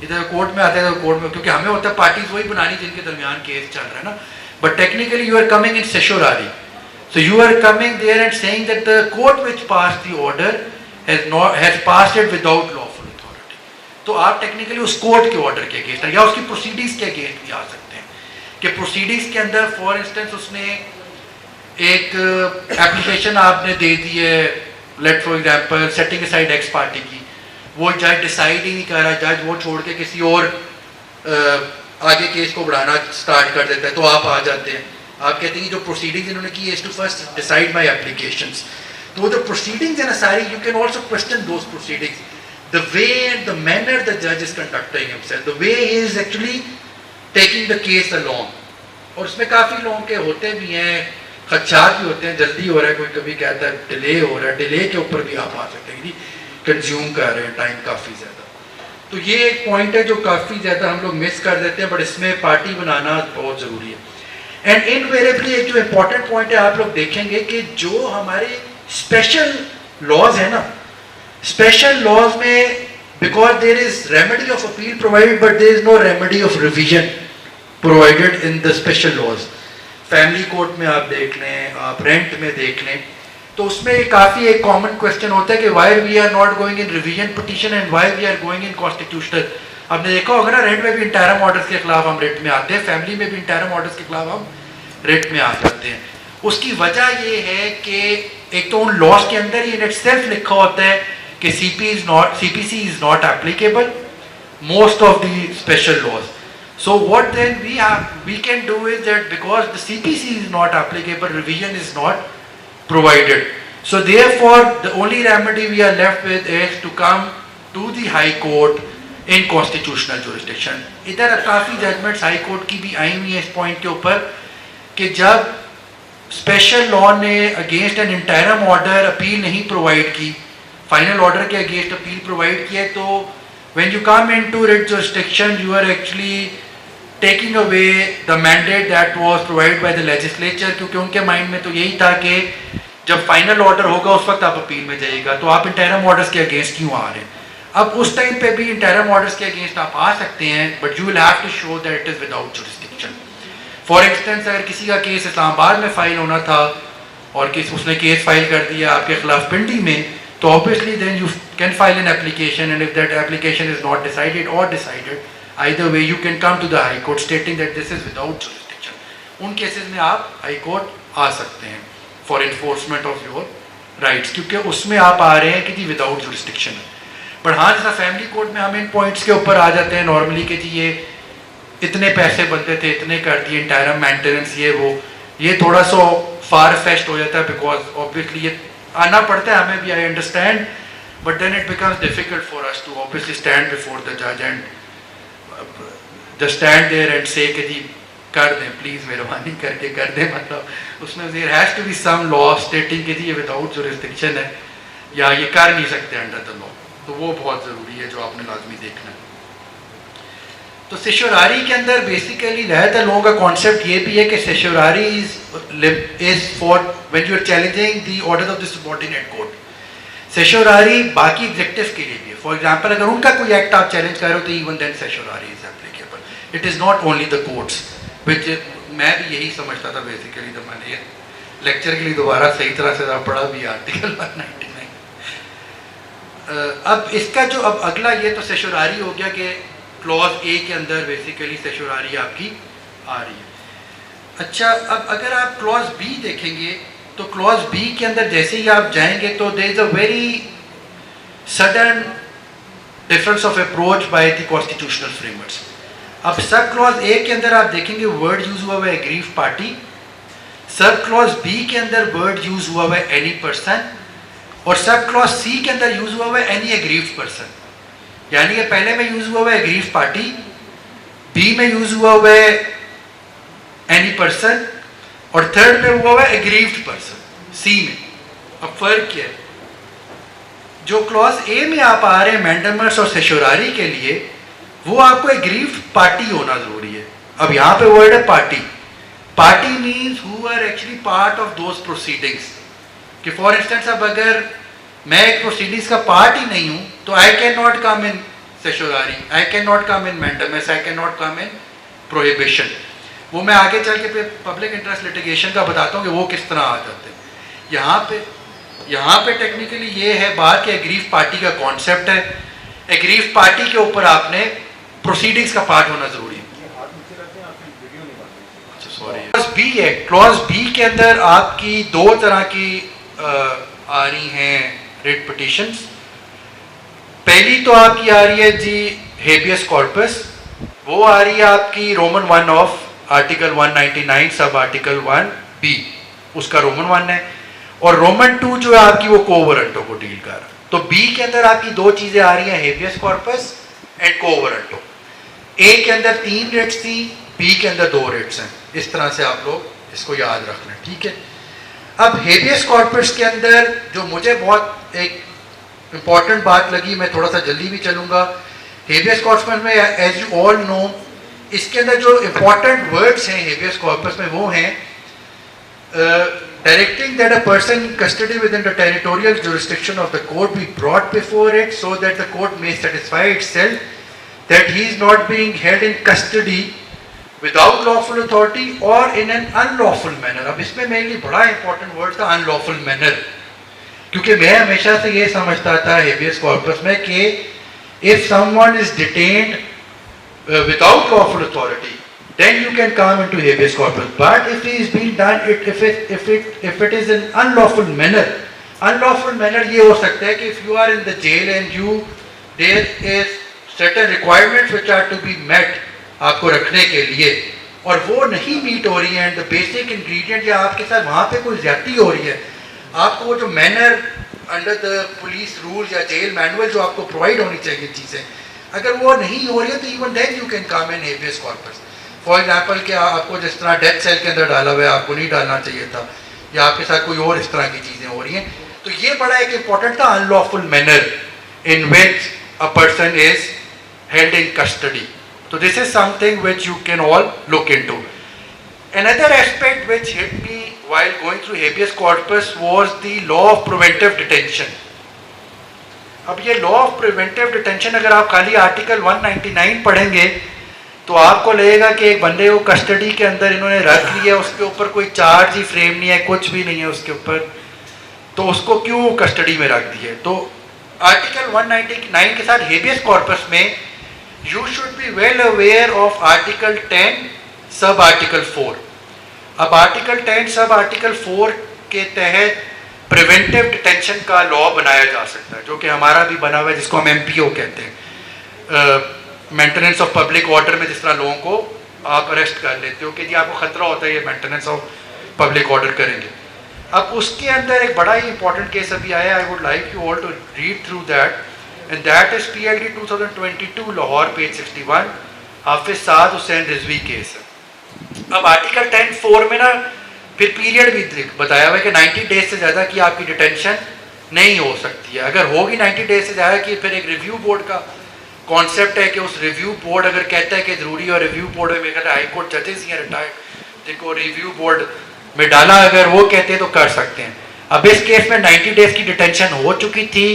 इधर कोर्ट में आते हैं तो कोर्ट में, क्योंकि हमें होता है पार्टीज वही बनानी जिनके दरमियान केस चल रहा है ना. But technically you are coming in certiorari, so you are coming there and saying that the court which pass the order has passed it without lawful authority. तो आप टेक्निकली उस कोर्ट के ऑर्डर के against या उसकी proceedings के against भी आ सकते हैं कि प्रोसीडिंग्स के अंदर फॉर इंस्टेंस उसने एक एप्लीकेशन आपने दे दी है, let for example setting aside ex party की, वो जज डिसाइड ही नहीं कर रहा, जज वो छोड़ के किसी और आगे केस को बढ़ाना स्टार्ट कर देता है, तो आप आ जाते हैं, आप कहते हैं कि जो प्रोसीडिंग्स इन्होंने की है to first decide my applications. तो जो प्रोसीडिंग्स है ना सारी, you can also question those proceedings, the way and the manner the जज is conducting himself, the way he is actually taking the case along. और उसमें काफ़ी लोगों के होते भी हैं, खदशात भी होते हैं, जल्दी हो रहा है, कोई कभी कहता है डिले हो रहा है, डिले के ऊपर भी आप आ सकते हैं, कंज्यूम कर रहे हैं टाइम काफ़ी ज़्यादा. तो ये एक पॉइंट है जो काफ़ी ज़्यादा हम लोग मिस कर देते हैं, बट इसमें पार्टी बनाना बहुत ज़रूरी है.
एंड इनवेरिएबली एक जो इम्पोर्टेंट पॉइंट है, आप लोग देखेंगे कि जो हमारे स्पेशल लॉज है ना, स्पेशल लॉज में because there is remedy of appeal provided but there is no remedy of revision provided in the special laws. Family court में आप देख लें, आप रेंट में देख लें, तो उसमें काफ़ी एक कॉमन क्वेश्चन होता है कि why we are not going in revision petition and why we are going in constitutional. आपने देखा होगा ना, रेंट में भी इंटरम ऑर्डर्स के खिलाफ हम रेट में आते हैं, फैमिली में भी इंटरम ऑर्डर्स के खिलाफ हम रेट में आ जाते हैं। उसकी वजह ये है कि एक तो उन लॉज के अंदर ही इन इटसेल्फ लिखा होता है कि CPC is not applicable most of the special laws. So what then we can do is that because the CPC is not applicable, revision is not provided. So therefore the only remedy we are left with is to come to the High Court in constitutional jurisdiction. इधर काफ़ी judgements high court की भी आई हुई है इस point के ऊपर कि जब स्पेशल लॉ ने against an interim order appeal नहीं प्रोवाइड की, फाइनल ऑर्डर के अगेंस्ट अपील प्रोवाइड किया, तो when you come into writ jurisdiction you are actually taking away the mandate that was provided by the legislature, क्योंकि उनके mind में तो यही था कि जब फाइनल ऑर्डर होगा उस वक्त आप अपील में जाइएगा, तो आप इंटरम ऑर्डर्स के अगेंस्ट क्यों आ रहे हैं। अब उस टाइम पे भी इंटरम ऑर्डर्स के अगेंस्ट आप आ सकते हैं, but you will have to show that it is without jurisdiction. For instance अगर किसी का केस इस्लामाबाद में फाइल होना था और उसने केस फाइल कर दिया आपके खिलाफ पिंडी में, तो obviously then you can file an application, and if that application is not decided or decided, either way you can come to the High Court stating that this is without jurisdiction. उन cases में आप high court आ सकते हैं for enforcement of your rights, क्योंकि उसमें आप आ रहे हैं कि जी विदाउट जुरिस्डिक्शन है। बट हाँ, जैसा फैमिली कोर्ट में हम इन पॉइंट्स के ऊपर आ जाते हैं नॉर्मली कि जी ये इतने पैसे बनते थे, इतने कर दिए, इंटरम मेंटेनेंस ये वो, ये थोड़ा सा फार फेस्ट हो जाता है बिकॉज ऑब्वियसली ये आना पड़ता है हमें भी, I understand, but then it becomes difficult for us to obviously stand before the जज and just stand there and say कि जी कर दें प्लीज़, मेहरबानी करके कर दें। मतलब उसमें there has to be some law stating कि जी ये विदाउट जुरिस्डिक्शन है या ये कर नहीं सकते अंडर द लॉ, तो वो बहुत ज़रूरी है जो आपने लाजमी देखना है। तो सेशोरारी के अंदर बेसिकली रहता लोगों का कॉन्सेप्ट ये भी है कि certiorari is for when you are challenging the order of the subordinate court. Certiorari बाकी एग्जेक्टिव के लिए भी है। फॉर एग्जांपल अगर उनका कोई एक्ट आप चैलेंज कर रहे हो तो even then certiorari is applicable. It is not only the courts, which मैं भी यही समझता था बेसिकली, जब मैंने लेक्चर के लिए दोबारा सही तरह से पढ़ा भी आर्टिकल 199। अब इसका जो अब अगला ये तो सेशोरारी हो गया कि क्लॉज ए के अंदर बेसिकली सेशोरारी आपकी आ रही है। अच्छा, अब अगर आप क्लॉज बी देखेंगे तो क्लॉज बी के अंदर जैसे ही आप जाएंगे तो there is a very sudden difference of approach by the constitutional frameworks. अब सब क्लॉज ए के अंदर आप देखेंगे वर्ड यूज हुआ हुआ है aggrieve party, sub clause B के अंदर वर्ड यूज हुआ हुआ है एनी पर्सन, और सब क्लॉज सी के अंदर यूज हुआ हुआ है एनी एग्रीव पर्सन। यानी कि पहले में यूज हुआ हुआ है एग्रीव पार्टी, बी में यूज हुआ हुआ है एनी पर्सन, और थर्ड में हुआ हुआ है एग्रीव्ड पर्सन सी में। अब फर्क क्या है, जो क्लॉज ए में आप आ रहे हैं मैंडेमर्स और सेशोरारी के लिए, वो आपको एग्रीव्ड पार्टी होना जरूरी है। अब यहाँ पे वर्ड है party. Party means who are actually part of those proceedings. कि फॉर इंस्टेंस अब अगर मैं एक प्रोसीडिंग्स का पार्ट ही नहीं हूँ तो I can not come in certiorari, I can not come in mandamus, I can not come in prohibition. वो मैं आगे चल के पब्लिक इंटरेस्ट लिटिगेशन का बताता हूँ कि वो किस तरह आ जाते हैं। यहाँ पे टेक्निकली ये है बात कि एग्रीव पार्टी का कॉन्सेप्ट है। एग्रीव पार्टी के ऊपर आपने प्रोसीडिंग्स का पार्ट होना जरूरी है। क्लॉज बी है, क्लॉज बी के अंदर आपकी दो तरह की आ रही हैं रिट पिटीशंस। पहली तो आपकी आ रही है जी हेबियस कॉर्पस, वो आ रही है आपकी Roman 1 of article 199 sub article 1B, उसका रोमन 1 है, और रोमन 2 जो है आपकी वो कोवरंटो को डील कर रहा है। तो बी के अंदर आपकी दो चीजें आ रही हैं, हेबियस कॉर्पस एंड कोवरंटो। ए के अंदर 3 रेट्स थी, बी के अंदर 2 रेट्स हैं। इस तरह से आप लोग इसको याद रख लें, ठीक है। अब हेबियस कॉर्पस के अंदर जो मुझे बहुत एक इंपॉर्टेंट बात लगी, मैं थोड़ा सा जल्दी भी चलूंगा। हेबियस कॉर्पस में एज यू ऑल नो इसके अंदर जो इम्पोर्टेंट वर्ड्स हैं हेबियस कॉर्पस में वो हैं directing that a person in custody within the territorial jurisdiction of the court be brought before it so that the court may satisfy itself that he is not being held in custody without lawful authority or in an unlawful manner. अब इसमें mainly बड़ा important word था unlawful manner, क्योंकि मैं हमेशा से ये समझता था habeas corpus में कि if someone is detained without lawful authority, then you can come into habeas corpus. But if it is being done, if it is in unlawful manner ये हो सकता है कि if you are in the jail and there is certain requirements which are to be met आपको रखने के लिए, और वो नहीं मीट हो रही है, and the basic ingredient या आपके साथ वहाँ पे कोई ज्यादती हो रही है, आपको वो जो manner under the police rule या जेल मैनुअल जो आपको प्रोवाइड होनी चाहिए चीज़ें, अगर वो नहीं हो रही है तो even then you can come in habeas corpus. For example कि आपको जिस तरह डेथ सेल के अंदर डाला हुआ है, आपको नहीं डालना चाहिए था, या आपके साथ कोई और इस तरह की चीज़ें हो रही हैं, तो ये बड़ा एक इम्पॉर्टेंट था unlawful manner in which a person is held in custody. So this is something which you can all look into. Another aspect which hit me while going through habeas corpus was the law of preventive detention. अब ये law of preventive detention अगर आप खाली article 199 पढ़ेंगे तो आपको लगेगा कि एक बंदे को कस्टडी के अंदर इन्होंने रख लिया, उसके ऊपर कोई चार्ज ही फ्रेम नहीं है, कुछ भी नहीं है उसके ऊपर, तो उसको क्यों कस्टडी में रख दिए. तो आर्टिकल 199 के साथ हेबियस कॉर्पस में you should be well aware of article 10 sub article 4. अब आर्टिकल 10 सब आर्टिकल 4 के तहत प्रिवेंटिव डिटेंशन का लॉ बनाया जा सकता है, जो कि हमारा भी बना हुआ है, जिसको हम MPO कहते हैं, मेंटेनेंस ऑफ पब्लिक ऑर्डर में जिस तरह लोगों को आप अरेस्ट कर लेते हो कि जी आपको खतरा होता है, ये मेंटेनेंस ऑफ पब्लिक ऑर्डर करेंगे. अब उसके अंदर एक बड़ा ही इंपॉर्टेंट केस अभी आया, I would like you all to read through that, and that is PLD 2022 Lahore page 61 Hafiz Saad Hussain Rizvi case है. अब आर्टिकल 10(4) में ना फिर पीरियड भी बताया हुआ है कि 90 डेज से ज़्यादा की आपकी डिटेंशन नहीं हो सकती है. अगर होगी 90 डेज से ज़्यादा की, फिर एक रिव्यू बोर्ड का कॉन्सेप्ट है कि उस रिव्यू बोर्ड अगर कहता है कि ज़रूरी, और रिव्यू बोर्ड में मेरे ख्याल हाई कोर्ट जजेस हैं रिटायर्ड जिनको रिव्यू बोर्ड में डाला, अगर वो कहते हैं तो कर सकते हैं. अब इस केस में 90 डेज की डिटेंशन हो चुकी थी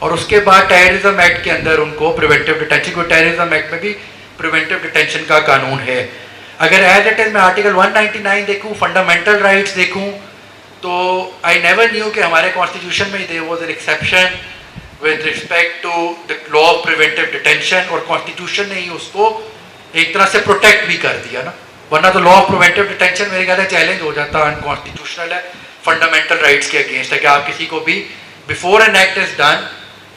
और उसके बाद टेररिज्म एक्ट के अंदर उनको प्रिवेंटिव डिटेंशन, को टेररिज्म एक्ट में भी प्रिवेंटिव डिटेंशन का कानून है. अगर एज इट इज मैं आर्टिकल 199 देखूं, फंडामेंटल राइट्स देखूं, तो आई नेवर न्यू कि हमारे कॉन्स्टिट्यूशन में there was an exception with respect to the law of preventive detention, और कॉन्स्टिट्यूशन ने ही उसको एक तरह से प्रोटेक्ट भी कर दिया ना, वरना तो लॉ ऑफ प्रिवेंटिव डिटेंशन मेरे ख्याल से चैलेंज हो जाता, अनकॉन्स्टिट्यूशनल है, फंडामेंटल राइट्स के अगेंस्ट है कि आप किसी को भी before an act is done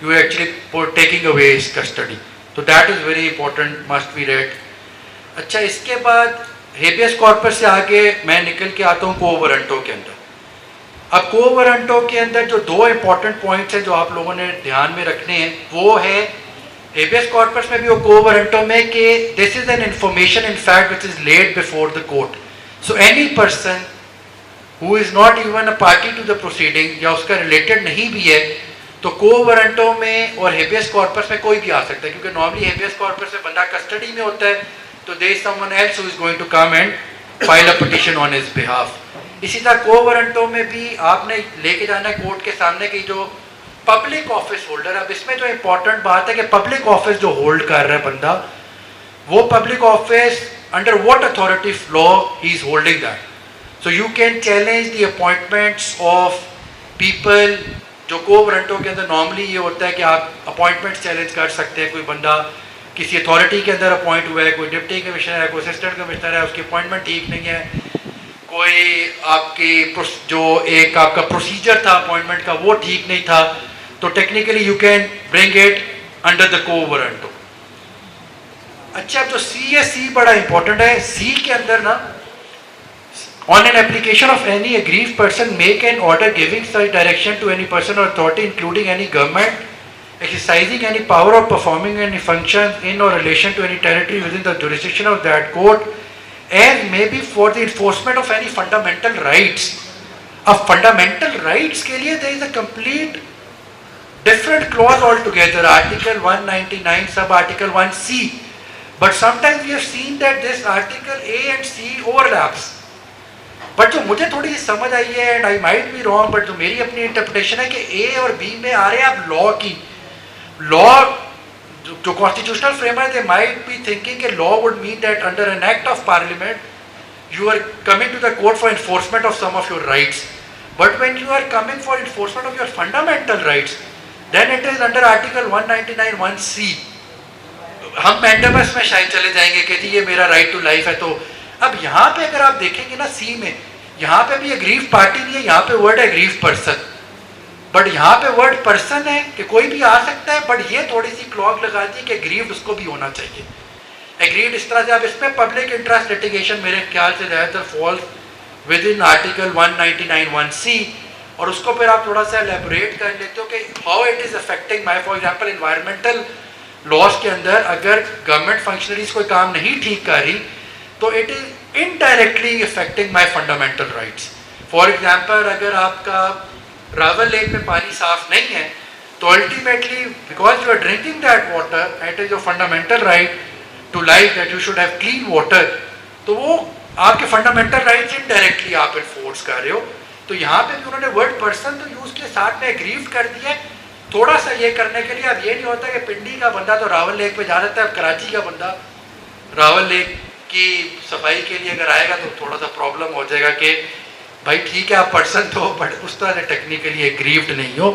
you are actually taking away his custody. So that is very important, must be read. अच्छा, इसके बाद हेबियस कॉर्पस से आगे मैं निकल के आता हूँ को वारंटो के अंदर. अब को वारंटो के अंदर जो दो इंपॉर्टेंट पॉइंट्स हैं जो आप लोगों ने ध्यान में रखने हैं, वो है हेबियस कॉर्पस में भी और को वारंटो में कि this is an information in fact which is laid before the court. So any person who is not even a party to the proceeding या उसका रिलेटेड नहीं भी है, तो को वारंटो में और हेबियस कॉर्पस में कोई भी आ सकता है, क्योंकि नॉर्मली हेबियस कॉर्पस में बंदा कस्टडी में होता है, तो there is someone else who is going to come and file a petition on his behalf. इसी तरह को वारंटो में भी आपने लेके जाना है कोर्ट के सामने की जो पब्लिक ऑफिस होल्डर. अब इसमें जो इंपॉर्टेंट बात है कि पब्लिक ऑफिस जो होल्ड कर रहा है बंदा, वो public office under what authority law he is holding that. So you can challenge the appointments of people. जो को वारंटो के अंदर नॉर्मली ये होता है कि आप अपॉइंटमेंट्स चैलेंज कर सकते हैं. कोई बंदा किसी अथॉरिटी के अंदर अपॉइंट हुआ है, कोई डिप्टी कमिश्नर है, कोई असिस्टेंट कमिश्नर है, उसकी अपॉइंटमेंट ठीक नहीं है, कोई आपकी जो एक आपका प्रोसीजर था अपॉइंटमेंट का वो ठीक नहीं था, तो technically you can bring it under the को वारंटो. अच्छा, जो सी है, सी बड़ा इंपॉर्टेंट है. सी के अंदर ना, on an application of any aggrieved person make an order giving such direction to any person or authority including any government exercising any power or performing any functions in or relation to any territory within the jurisdiction of that court as may be for the enforcement of any fundamental rights. अब fundamental rights के लिए there is a complete different clause altogether. Article 199 sub article 1C but sometimes we have seen that this article A and C overlaps. But जो मुझे थोड़ी सी समझ आई है, and I might be wrong, but जो मेरी अपनी इंटरप्रिटेशन है कि ए और बी में आ रहे हैं आप लॉ की, लॉ जो constitutional framer they might be thinking कि law would mean that under an act of parliament you are coming to the court for enforcement of some of your rights, but when you are coming for enforcement of your fundamental rights then it is under article 199(1)(c. हम mandamus में शायद चले जाएंगे कि जी ये मेरा right to life है. तो अब यहाँ पे अगर आप देखेंगे ना सी में, यहाँ पे भी एग्रीव पार्टी नहीं है, यहाँ पे वर्ड है एग्रीव पर्सन, बट यहाँ पे वर्ड पर्सन है कि कोई भी आ सकता है, बट ये थोड़ी सी क्लॉग लगा दी कि एग्रीव्ड उसको भी होना चाहिए. एग्रीव्ड इस तरह से आप इसमें पब्लिक इंटरेस्ट लिटिगेशन मेरे ख्याल से ज़्यादातर false with in article 199(1)(c), और उसको फिर आप थोड़ा सा एलेबोरेट कर लेते हो कि how it is affecting my, for example environmental laws के अंदर अगर गवर्नमेंट फंक्शनरीज कोई काम नहीं ठीक कर रही तो it is indirectly affecting my fundamental rights. For example अगर आपका रावल लेक में पानी साफ नहीं है तो ultimately because you are drinking that water, it is your fundamental right to life that you should have clean water, तो वो आपके फंडामेंटल राइट्स इनडायरेक्टली आप इन्फोर्स कर रहे हो. तो यहाँ पे भी उन्होंने वर्ड पर्सन तो यूज के साथ में एग्रीव कर दिया है. थोड़ा सा ये करने के लिए अब ये नहीं होता कि पिंडी का बंदा तो रावल लेक पे जा सकता है, अब कराची का बंदा रावल लेक की सफाई के लिए अगर आएगा तो थोड़ा सा प्रॉब्लम हो जाएगा कि भाई ठीक है आप पर्सन तो, बट उस तरह से टेक्निकली एग्रीव्ड नहीं हो.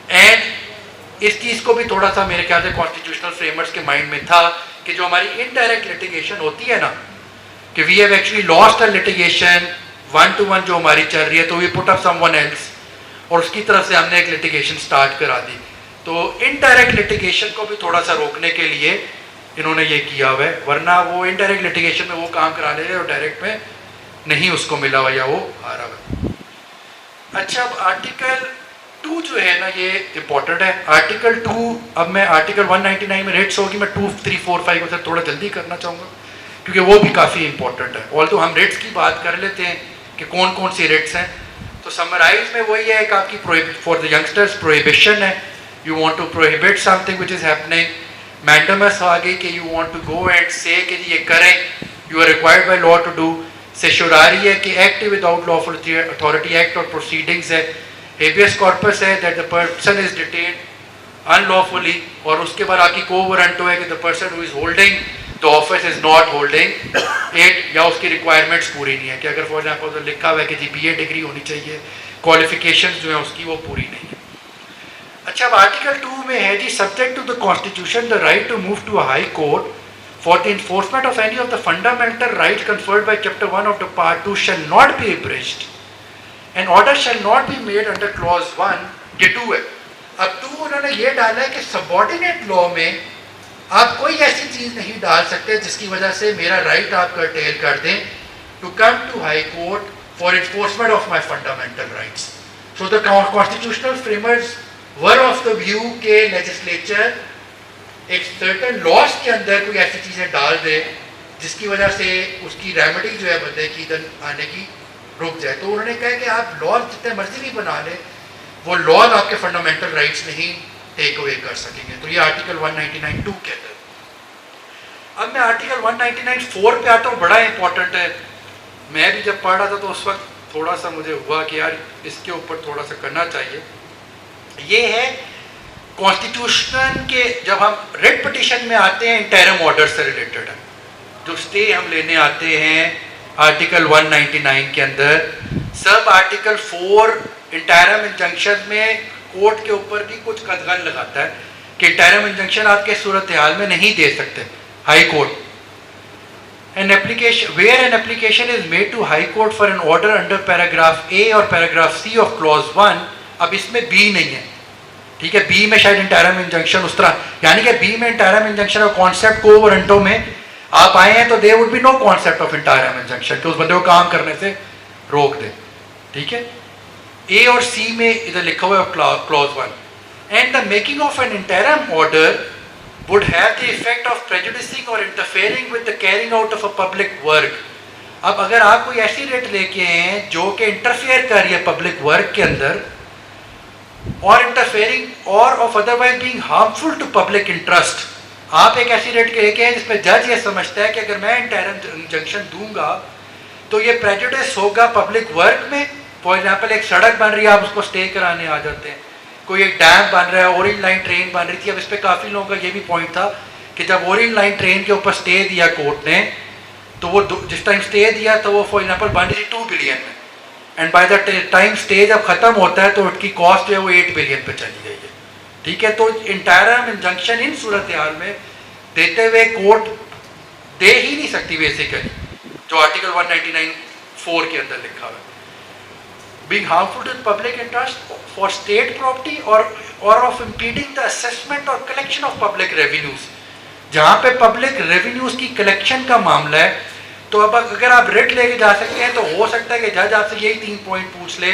एंड इस चीज़ को भी थोड़ा सा मेरे ख्याल से कॉन्स्टिट्यूशनल फ्रेमर्स के माइंड में था कि जो हमारी इनडायरेक्ट लिटिगेशन होती है ना, कि we have actually lost a litigation 1-to-1 जो हमारी चल रही है, तो we put up someone else और उसकी तरफ से हमने एक लिटिगेशन स्टार्ट करा दी. तो इनडायरेक्ट लिटिगेशन को भी थोड़ा सा रोकने के लिए इन्होंने ये किया हुआ है, वरना वो इनडायरेक्ट लिटिगेशन में वो काम करा ले रहे और डायरेक्ट में नहीं उसको मिला हुआ या वो आ रहा है. अच्छा, अब आर्टिकल 2 जो है ना ये इंपॉर्टेंट है. आर्टिकल 2, अब मैं आर्टिकल 199 में रेट्स होगी, मैं 2, 3, 4, 5 को थोड़ा जल्दी करना चाहूँगा क्योंकि वो भी काफ़ी इंपॉर्टेंट है. ऑल्दो हम रेट्स की बात कर लेते हैं कि कौन कौन सी रेट्स हैं. तो समराइज में वही है कि आपकी फॉर द यंगस्टर्स प्रोहिबिशन है, you want to prohibit something which is happening. Mandamus आ गई कि you want to go and say कि ये करें, you are required by law to do. Certiorari है कि act without lawful authority act और प्रोसीडिंग्स है. हेबियस कॉर्पस है that the person is detained unlawfully, और उसके बाद आपकी को वारंटो है कि the person who is holding the office is not holding it, या उसकी रिक्वायरमेंट्स पूरी नहीं है कि अगर फॉर एग्जाम्पल तो लिखा हुआ है कि जी BA डिग्री होनी चाहिए, क्वालिफिकेशंस जो है उसकी वो पूरी नहीं है. अच्छा, अब आर्टिकल 2 में है जी subject to the constitution the right to move to a high court for the enforcement of any of the fundamental rights conferred by chapter 1 of the part 2 shall not be abridged and order shall not be made under clause 1. ये 2 है. अब 2 उन्होंने ये डाला है कि subordinate law में आप कोई ऐसी चीज़ नहीं डाल सकते जिसकी वजह से मेरा राइट आप कर्टेल कर दें to come to high court for enforcement of my fundamental rights. So the constitutional framers were of the view के लेजिस्लेचर एक सर्टेन लॉज के अंदर कोई ऐसी चीज़ें डाल दे जिसकी वजह से उसकी रेमेडी जो है बंदे की इधर आने की रुक जाए. तो उन्होंने कहा कि आप लॉज जितने मर्जी भी बना लें, वो लॉज आपके फंडामेंटल राइट्स नहीं टेक अवे कर सकेंगे. तो ये आर्टिकल 199(2) कहता है. अब मैं आर्टिकल 199(4) पे आता हूँ, बड़ा इंपॉर्टेंट है. मैं भी जब पढ़ रहा था तो उस वक्त थोड़ा सा मुझे हुआ कि यार इसके ऊपर थोड़ा सा करना चाहिए. ये है कॉन्स्टिट्यूशन के, जब हम रिट पिटीशन में आते हैं इंटरिम ऑर्डर से रिलेटेड है, जो स्टे हम लेने आते हैं आर्टिकल 199 के अंदर. सब आर्टिकल 4 इंटरिम इंजंक्शन में कोर्ट के ऊपर भी कुछ कदगन लगाता है कि इंटरिम इंजंक्शन आपके सूरत हाल में नहीं दे सकते high court. An application where an application is made to High Court for an order under paragraph A और paragraph C of clause 1, अब इसमें B नहीं है, ठीक है. B में शायद इंटरिम इंजंक्शन उस तरह, यानी कि B में इंटरिम इंजंक्शन और कॉन्सेप्ट को वारंटो में आप आए हैं तो there would be no concept of interim injunction कि उस बंदे को काम करने से रोक दे, ठीक है. A और C में इधर लिखा हुआ है clause 1, and the making of an interim order would have the effect of prejudicing or interfering with the carrying out of a public work. अब अगर आप कोई ऐसी रेट लेके हैं जो कि इंटरफेयर कर रही है पब्लिक वर्क के अंदर, और इंटरफेयरिंग और of otherwise being harmful to public interest, आप एक ऐसी रिट लेके हैं जिसमें जज ये समझता है कि अगर मैं इंटरम इंजंक्शन दूंगा तो ये प्रेजुडिस होगा पब्लिक वर्क में। फॉर एग्जांपल एक सड़क बन रही है, आप उसको स्टे कराने आ जाते हैं। कोई एक डैम बन रहा है, ऑरेंज लाइन ट्रेन बन रही थी, अब इस पर काफ़ी लोगों का ये भी पॉइंट था कि जब ऑरेंज लाइन ट्रेन के ऊपर स्टे दिया कोर्ट ने, तो वो जिस टाइम स्टे दिया तो वो फॉर एग्जाम्पल बन रही थी 2 बिलियन में, and by the time stay जब ख़त्म होता है तो उसकी कॉस्ट जो है वो 8 बिलियन पे चली गई है। ठीक है, तो इंटरम इंजंक्शन इन सूरत हाल में देते हुए कोर्ट दे ही नहीं सकती बेसिकली, जो आर्टिकल 199(4) के अंदर लिखा हुआ है, being harmful to the public interest for state property or of impeding the assessment or collection of public revenues। जहाँ पे पब्लिक रेवेन्यूज की कलेक्शन का मामला है, तो अब अगर आप रिट लेके जा सकते हैं तो हो सकता है कि जज आपसे यही 3 पॉइंट पूछ ले।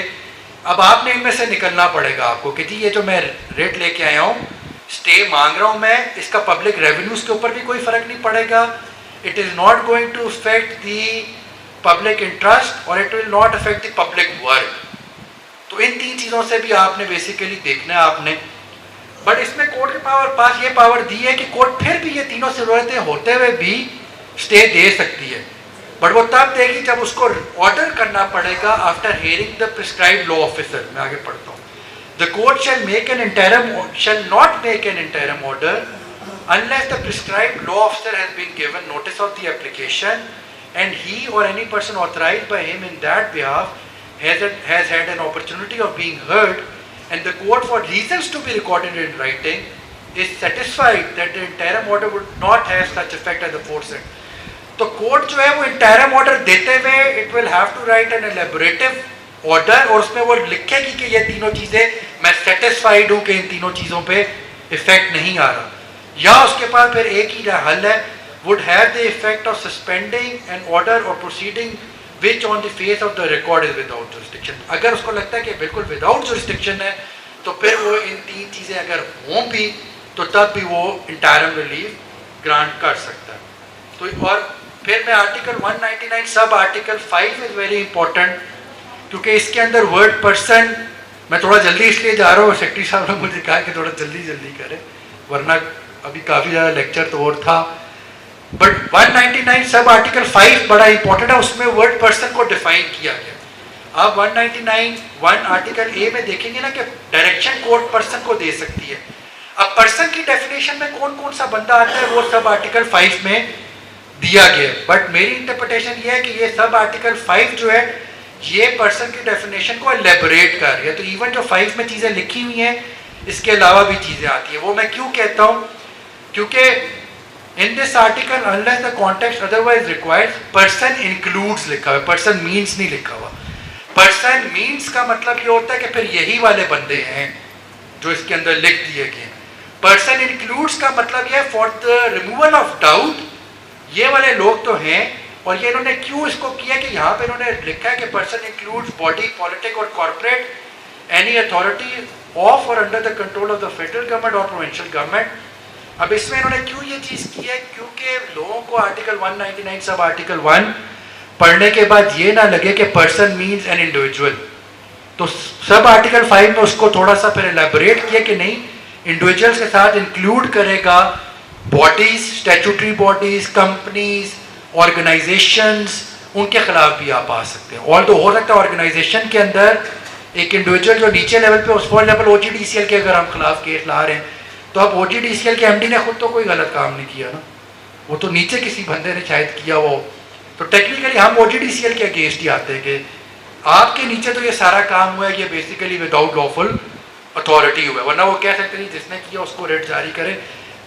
अब आपने इनमें से निकलना पड़ेगा आपको कि जी ये जो मैं रिट लेके आया हूँ, स्टे मांग रहा हूँ मैं, इसका पब्लिक रेवेन्यूज के ऊपर भी कोई फर्क नहीं पड़ेगा, it is not going to affect the public interest और it will not affect the public work. तो इन 3 चीज़ों से भी आपने बेसिकली देखना है आपने। बट इसमें कोर्ट के पास ये पावर दी है कि कोर्ट फिर भी ये तीनों ज़रूरतें होते हुए भी स्टे दे सकती है, बट वो तब देगी जब उसको ऑर्डर करना पड़ेगा after hearing the prescribed law officer. मैं आगे पढ़ता हूँ। The court shall not make an interim order unless the prescribed law officer has been given notice of the application and he or any person authorized by him in that behalf has had an opportunity of being heard, and the court for reasons to be recorded in writing is satisfied that the interim order would not have such effect as aforesaid। तो court जो है वो interim order देते हुए it will have to write an elaborative order, और उसमें वो लिखेगी कि ये तीनों चीज़ें मैं सेटिस्फाइड हूँ कि इन तीनों चीज़ों पे इफेक्ट नहीं आ रहा, या उसके पास फिर एक ही हल है, would have the effect of suspending an order और proceeding which on the face of the record is without jurisdiction. अगर उसको लगता है कि बिल्कुल विदाउट जुरिस्डिक्शन है तो फिर वो इन 3 चीज़ें अगर हों भी तो तब भी वो इंटरम रिलीफ ग्रांट कर सकता है। तो और फिर मैं article 199 sub article 5 is very important, क्योंकि इसके अंदर वर्ड पर्सन, मैं थोड़ा जल्दी इसलिए जा रहा हूँ, सेक्रेटरी साहब ने मुझे कहा कि थोड़ा जल्दी करें वरना अभी काफ़ी ज़्यादा लेक्चर तो और था, बट 199 सब आर्टिकल 5 बड़ा इंपॉर्टेंट है, उसमें वर्ड पर्सन को डिफाइन किया गया। आप 199(1) आर्टिकल ए में देखेंगे ना कि डायरेक्शन कोर्ट पर्सन को दे सकती है। अब पर्सन की डेफिनेशन में कौन कौन सा बंदा आता है वो सब आर्टिकल 5 में दिया गया, बट मेरी इंटरप्रिटेशन ये है कि ये सब आर्टिकल 5 जो है ये पर्सन की डेफिनेशन को एलेबोरेट कर रही है। तो इवन जो 5 में चीज़ें लिखी हुई हैं इसके अलावा भी चीज़ें आती हैं। वो मैं क्यों कहता हूँ, क्योंकि in this article unless the context otherwise requires person includes लिखा हुआ है, पर्सन मीन्स नहीं लिखा हुआ। पर्सन मीन्स का मतलब ये होता है कि फिर यही वाले बंदे हैं जो इसके अंदर लिख दिए गए। पर्सन इंक्लूड्स का मतलब ये for the removal of doubt, ये वाले लोग तो हैं। और ये इन्होंने क्यों इसको किया कि यहाँ पे इन्होंने लिखा है कि पर्सन इंक्लूड्स बॉडी, पॉलिटिक और कॉर्पोरेट, एनी अथॉरिटी ऑफ और under the control of the federal government और प्रोविंशियल गवर्नमेंट। अब इसमें इन्होंने क्यों ये चीज़ की है, क्योंकि लोगों को आर्टिकल 199 सब आर्टिकल 1 पढ़ने के बाद ये ना लगे कि पर्सन मीन्स एन इंडिविजुअल। तो सब आर्टिकल 5 में उसको थोड़ा सा फिर एलेबोरेट किया कि नहीं, इंडिविजुअल्स के साथ इंक्लूड करेगा bodies, statutory bodies, companies, organisations, उनके खिलाफ भी आप आ सकते हैं। और तो हो सकता है ऑर्गेनाइजेशन के अंदर एक इंडिविजुअल जो नीचे लेवल पे, फॉर एग्जाम्पल OGDCL के अगर हम खिलाफ केस ला रहे हैं तो अब OGDCL के MD ने खुद तो कोई गलत काम नहीं किया ना, वो तो नीचे किसी बंदे ने शायद किया वो, तो टेक्निकली हम OGDCL के अगेंस्ट ही आते हैं कि आपके नीचे तो ये सारा काम हुआ है, ये बेसिकली विदाउट लॉफुल अथॉरिटी हुआ है, वरना वो कह सकते नहीं जिसने किया उसको रेट जारी करे,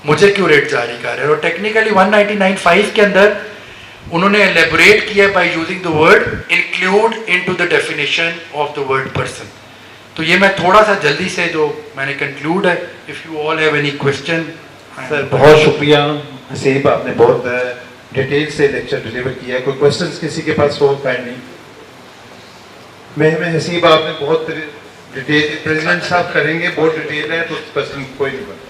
मुझे क्यों रेट जारी कर रहे हैं। और टेक्निकली 199(5) के अंदर उन्होंने एलेबोरेट किया by using the word include into the definition of the word person. तो ये मैं थोड़ा सा जल्दी से जो मैंने कंक्लूड है, if you all have any question.
Sir बहुत शुक्रिया हसीब, आपने बहुत डिटेल से लेक्चर डिलीवर किया है। कोई क्वेश्चंस किसी के पास हो काइंडली? मैं हसीब, आपने बहुत डिटेल, प्रेसिडेंट साहब करेंगे, बहुत डिटेल है तो क्वेश्चन कोई नहीं बनता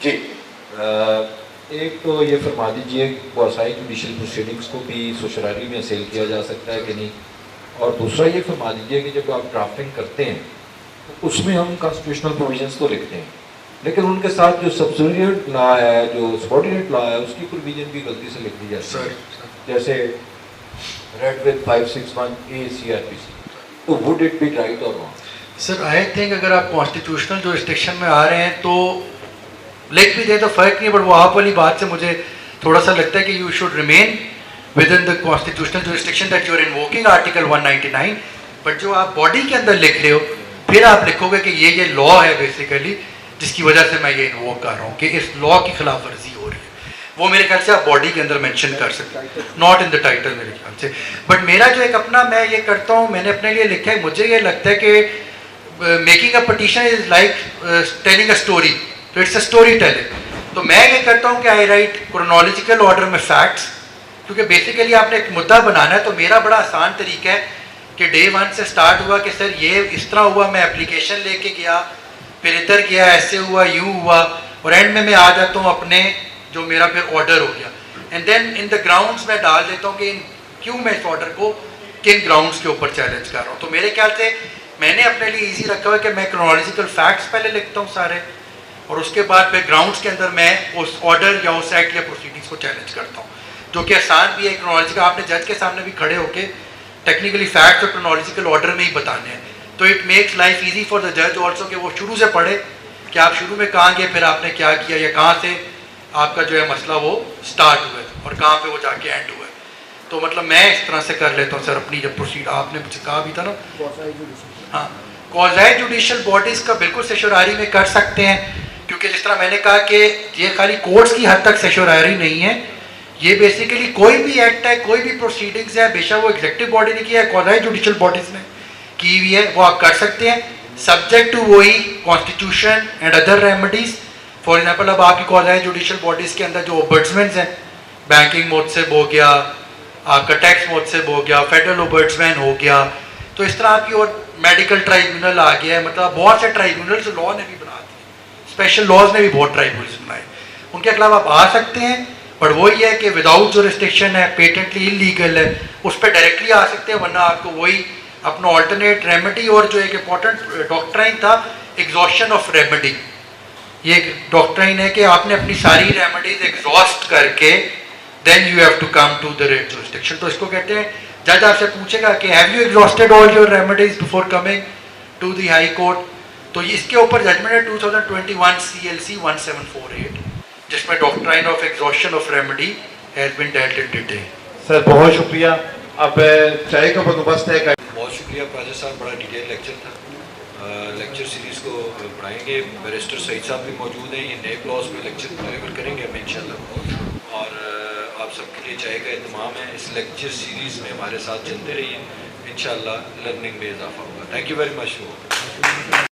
जी। एक तो ये फरमा दीजिए वसाई जुडिशल प्रोसीडिंग्स को भी ससुराली में सेल किया जा सकता है कि नहीं, और दूसरा ये फरमा दीजिए कि जब आप ड्राफ्टिंग करते हैं तो उसमें हम कॉन्स्टिट्यूशनल प्रोविजंस तो लिखते हैं, लेकिन उनके साथ जो सब्सिडिएट लॉ है, जो सबॉर्डिनेट लॉ है, उसकी प्रोविजन भी गलती से लिख दी जाती है, जैसे रेड विद 561 ए CRPC। तो वुड इट बी राइट और रॉन्ग?
सर आई थिंक अगर आप कॉन्स्टिट्यूशनल जुरिस्डिक्शन में आ रहे हैं तो लिख भी दे तो फर्क नहीं है, बट वो आप वाली बात से मुझे थोड़ा सा लगता है कि you should remain within the constitutional jurisdiction that you are invoking article 199, but जो आप बॉडी के अंदर लिख रहे हो फिर आप लिखोगे कि ये लॉ है बेसिकली जिसकी वजह से मैं ये इन्वोक कर रहा हूँ कि इस लॉ की खिलाफ वर्जी हो रही है, वो मेरे ख्याल से आप बॉडी के अंदर मेंशन कर सकते हैं, नॉट इन द टाइटल मेरे ख्याल से। बट मेरा जो एक अपना मैं ये करता हूँ, मैंने अपने लिए लिखा है, मुझे ये लगता है कि making a petition is like telling a story, तो इट्स अ स्टोरी टेलिंग। तो मैं ये करता हूँ कि आई राइट क्रोनोलॉजिकल ऑर्डर में फैक्ट्स, क्योंकि बेसिकली आपने एक मुद्दा बनाना है। तो मेरा बड़ा आसान तरीका है कि डे 1 से स्टार्ट हुआ कि सर ये इस तरह हुआ, मैं एप्लीकेशन लेके गया, फिर इधर गया, ऐसे हुआ, यूँ हुआ, और एंड में मैं आ जाता हूँ अपने जो मेरा फिर ऑर्डर हो गया, and then in the grounds मैं डाल देता हूँ कि क्यों मैं इस ऑर्डर को किन ग्राउंड्स के ऊपर चैलेंज कर रहा हूँ। तो मेरे ख्याल से मैंने अपने लिए ईजी रखा हुआ है कि मैं क्रोनोलॉजिकल फैक्ट्स पहले लिखता हूँ सारे, और उसके बाद फिर ग्राउंड्स के अंदर मैं उस ऑर्डर या उस एक्ट या प्रोसीडिंग्स को चैलेंज करता हूँ, जो कि आसान भी है। क्रोनोलॉजिकल आपने जज के सामने भी खड़े होके टेक्निकली फैक्ट्स और क्रोनोलॉजिकल ऑर्डर में ही बताने हैं, तो it makes life easy for the जज ऑल्सो कि वो शुरू से पढ़े कि आप शुरू में कहाँ गए, फिर आपने क्या किया, या कहाँ से आपका जो है मसला वो स्टार्ट हुआ है और कहाँ पे वो जाके एंड हुआ है। तो मतलब मैं इस तरह से कर लेता हूँ सर अपनी जब प्रोसीड, आपने मुझे कहा भी था ना, हाँ क्वाज़ी जुडिशल बॉडीज़ का बिल्कुल सेशोरारी में कर सकते हैं, क्योंकि जिस तरह मैंने कहा कि ये खाली कोर्ट्स की हद तक सेशोरारी नहीं है, ये बेसिकली कोई भी एक्ट है, कोई भी प्रोसीडिंग्स है, बेशक वो एग्जीक्यूटिव बॉडी ने किया है, क्वाज़ी जुडिशल बॉडीज़ ने की हुई है, वो आप कर सकते हैं सब्जेक्ट टू वही constitution and other remedies. For example अब आपकी क्वाज़ी जुडिशल बॉडीज़ के अंदर जो ओबर्ड्समैन हैं, बैंकिंग मोत्सिब हो गया, आपका टैक्स मोत्सिब हो गया, फेडरल ओबर्ड्समैन हो गया, तो इस तरह आपकी और मेडिकल ट्राइब्यूनल आ गया है, मतलब बहुत से ट्राइब्यूनल्स लॉ ने भी बना दिए, स्पेशल लॉज ने भी बहुत ट्राइब्यूनल्स बनाए, उनके खिलाफ आप आ सकते हैं, पर वो ये है कि विदाउट जुरिस्डिक्शन है, पेटेंटली इलीगल है, उस पर डायरेक्टली आ सकते हैं, वरना आपको वही अपना ऑल्टरनेट रेमेडी, और जो एक इम्पॉर्टेंट डॉक्ट्राइन था एग्जॉस्शन ऑफ रेमेडी, ये एक डॉक्ट्राइन है कि आपने अपनी सारी रेमेडीज एग्जॉस्ट करके then you have to come to the writ jurisdiction. तो इसको कहते हैं, जज आपसे पूछेगा कि have you exhausted all your remedies before coming to the high court, तो इसके ऊपर जजमेंट है 2021 CLC 1748, जिसमें doctrine of exhaustion of remedy has been dealt in detail.
Sir बहुत शुक्रिया। अब चाय का बंदोबस्त है।
बहुत शुक्रिया प्राचा साहब, बड़ा डिटेल लेक्चर था। लेक्चर सीरीज़ को पढ़ाएंगे, बैरिस्टर सईद साहब भी मौजूद हैं, ये नए क्लॉज में लेक्चर डिलीवर करेंगे हमें इंशाल्लाह, और आप सबके लिए चाय का इंतमाम है। इस लेक्चर सीरीज़ में हमारे साथ चलते रहिए, इंशाल्लाह लर्निंग में इजाफा होगा। Thank you very much.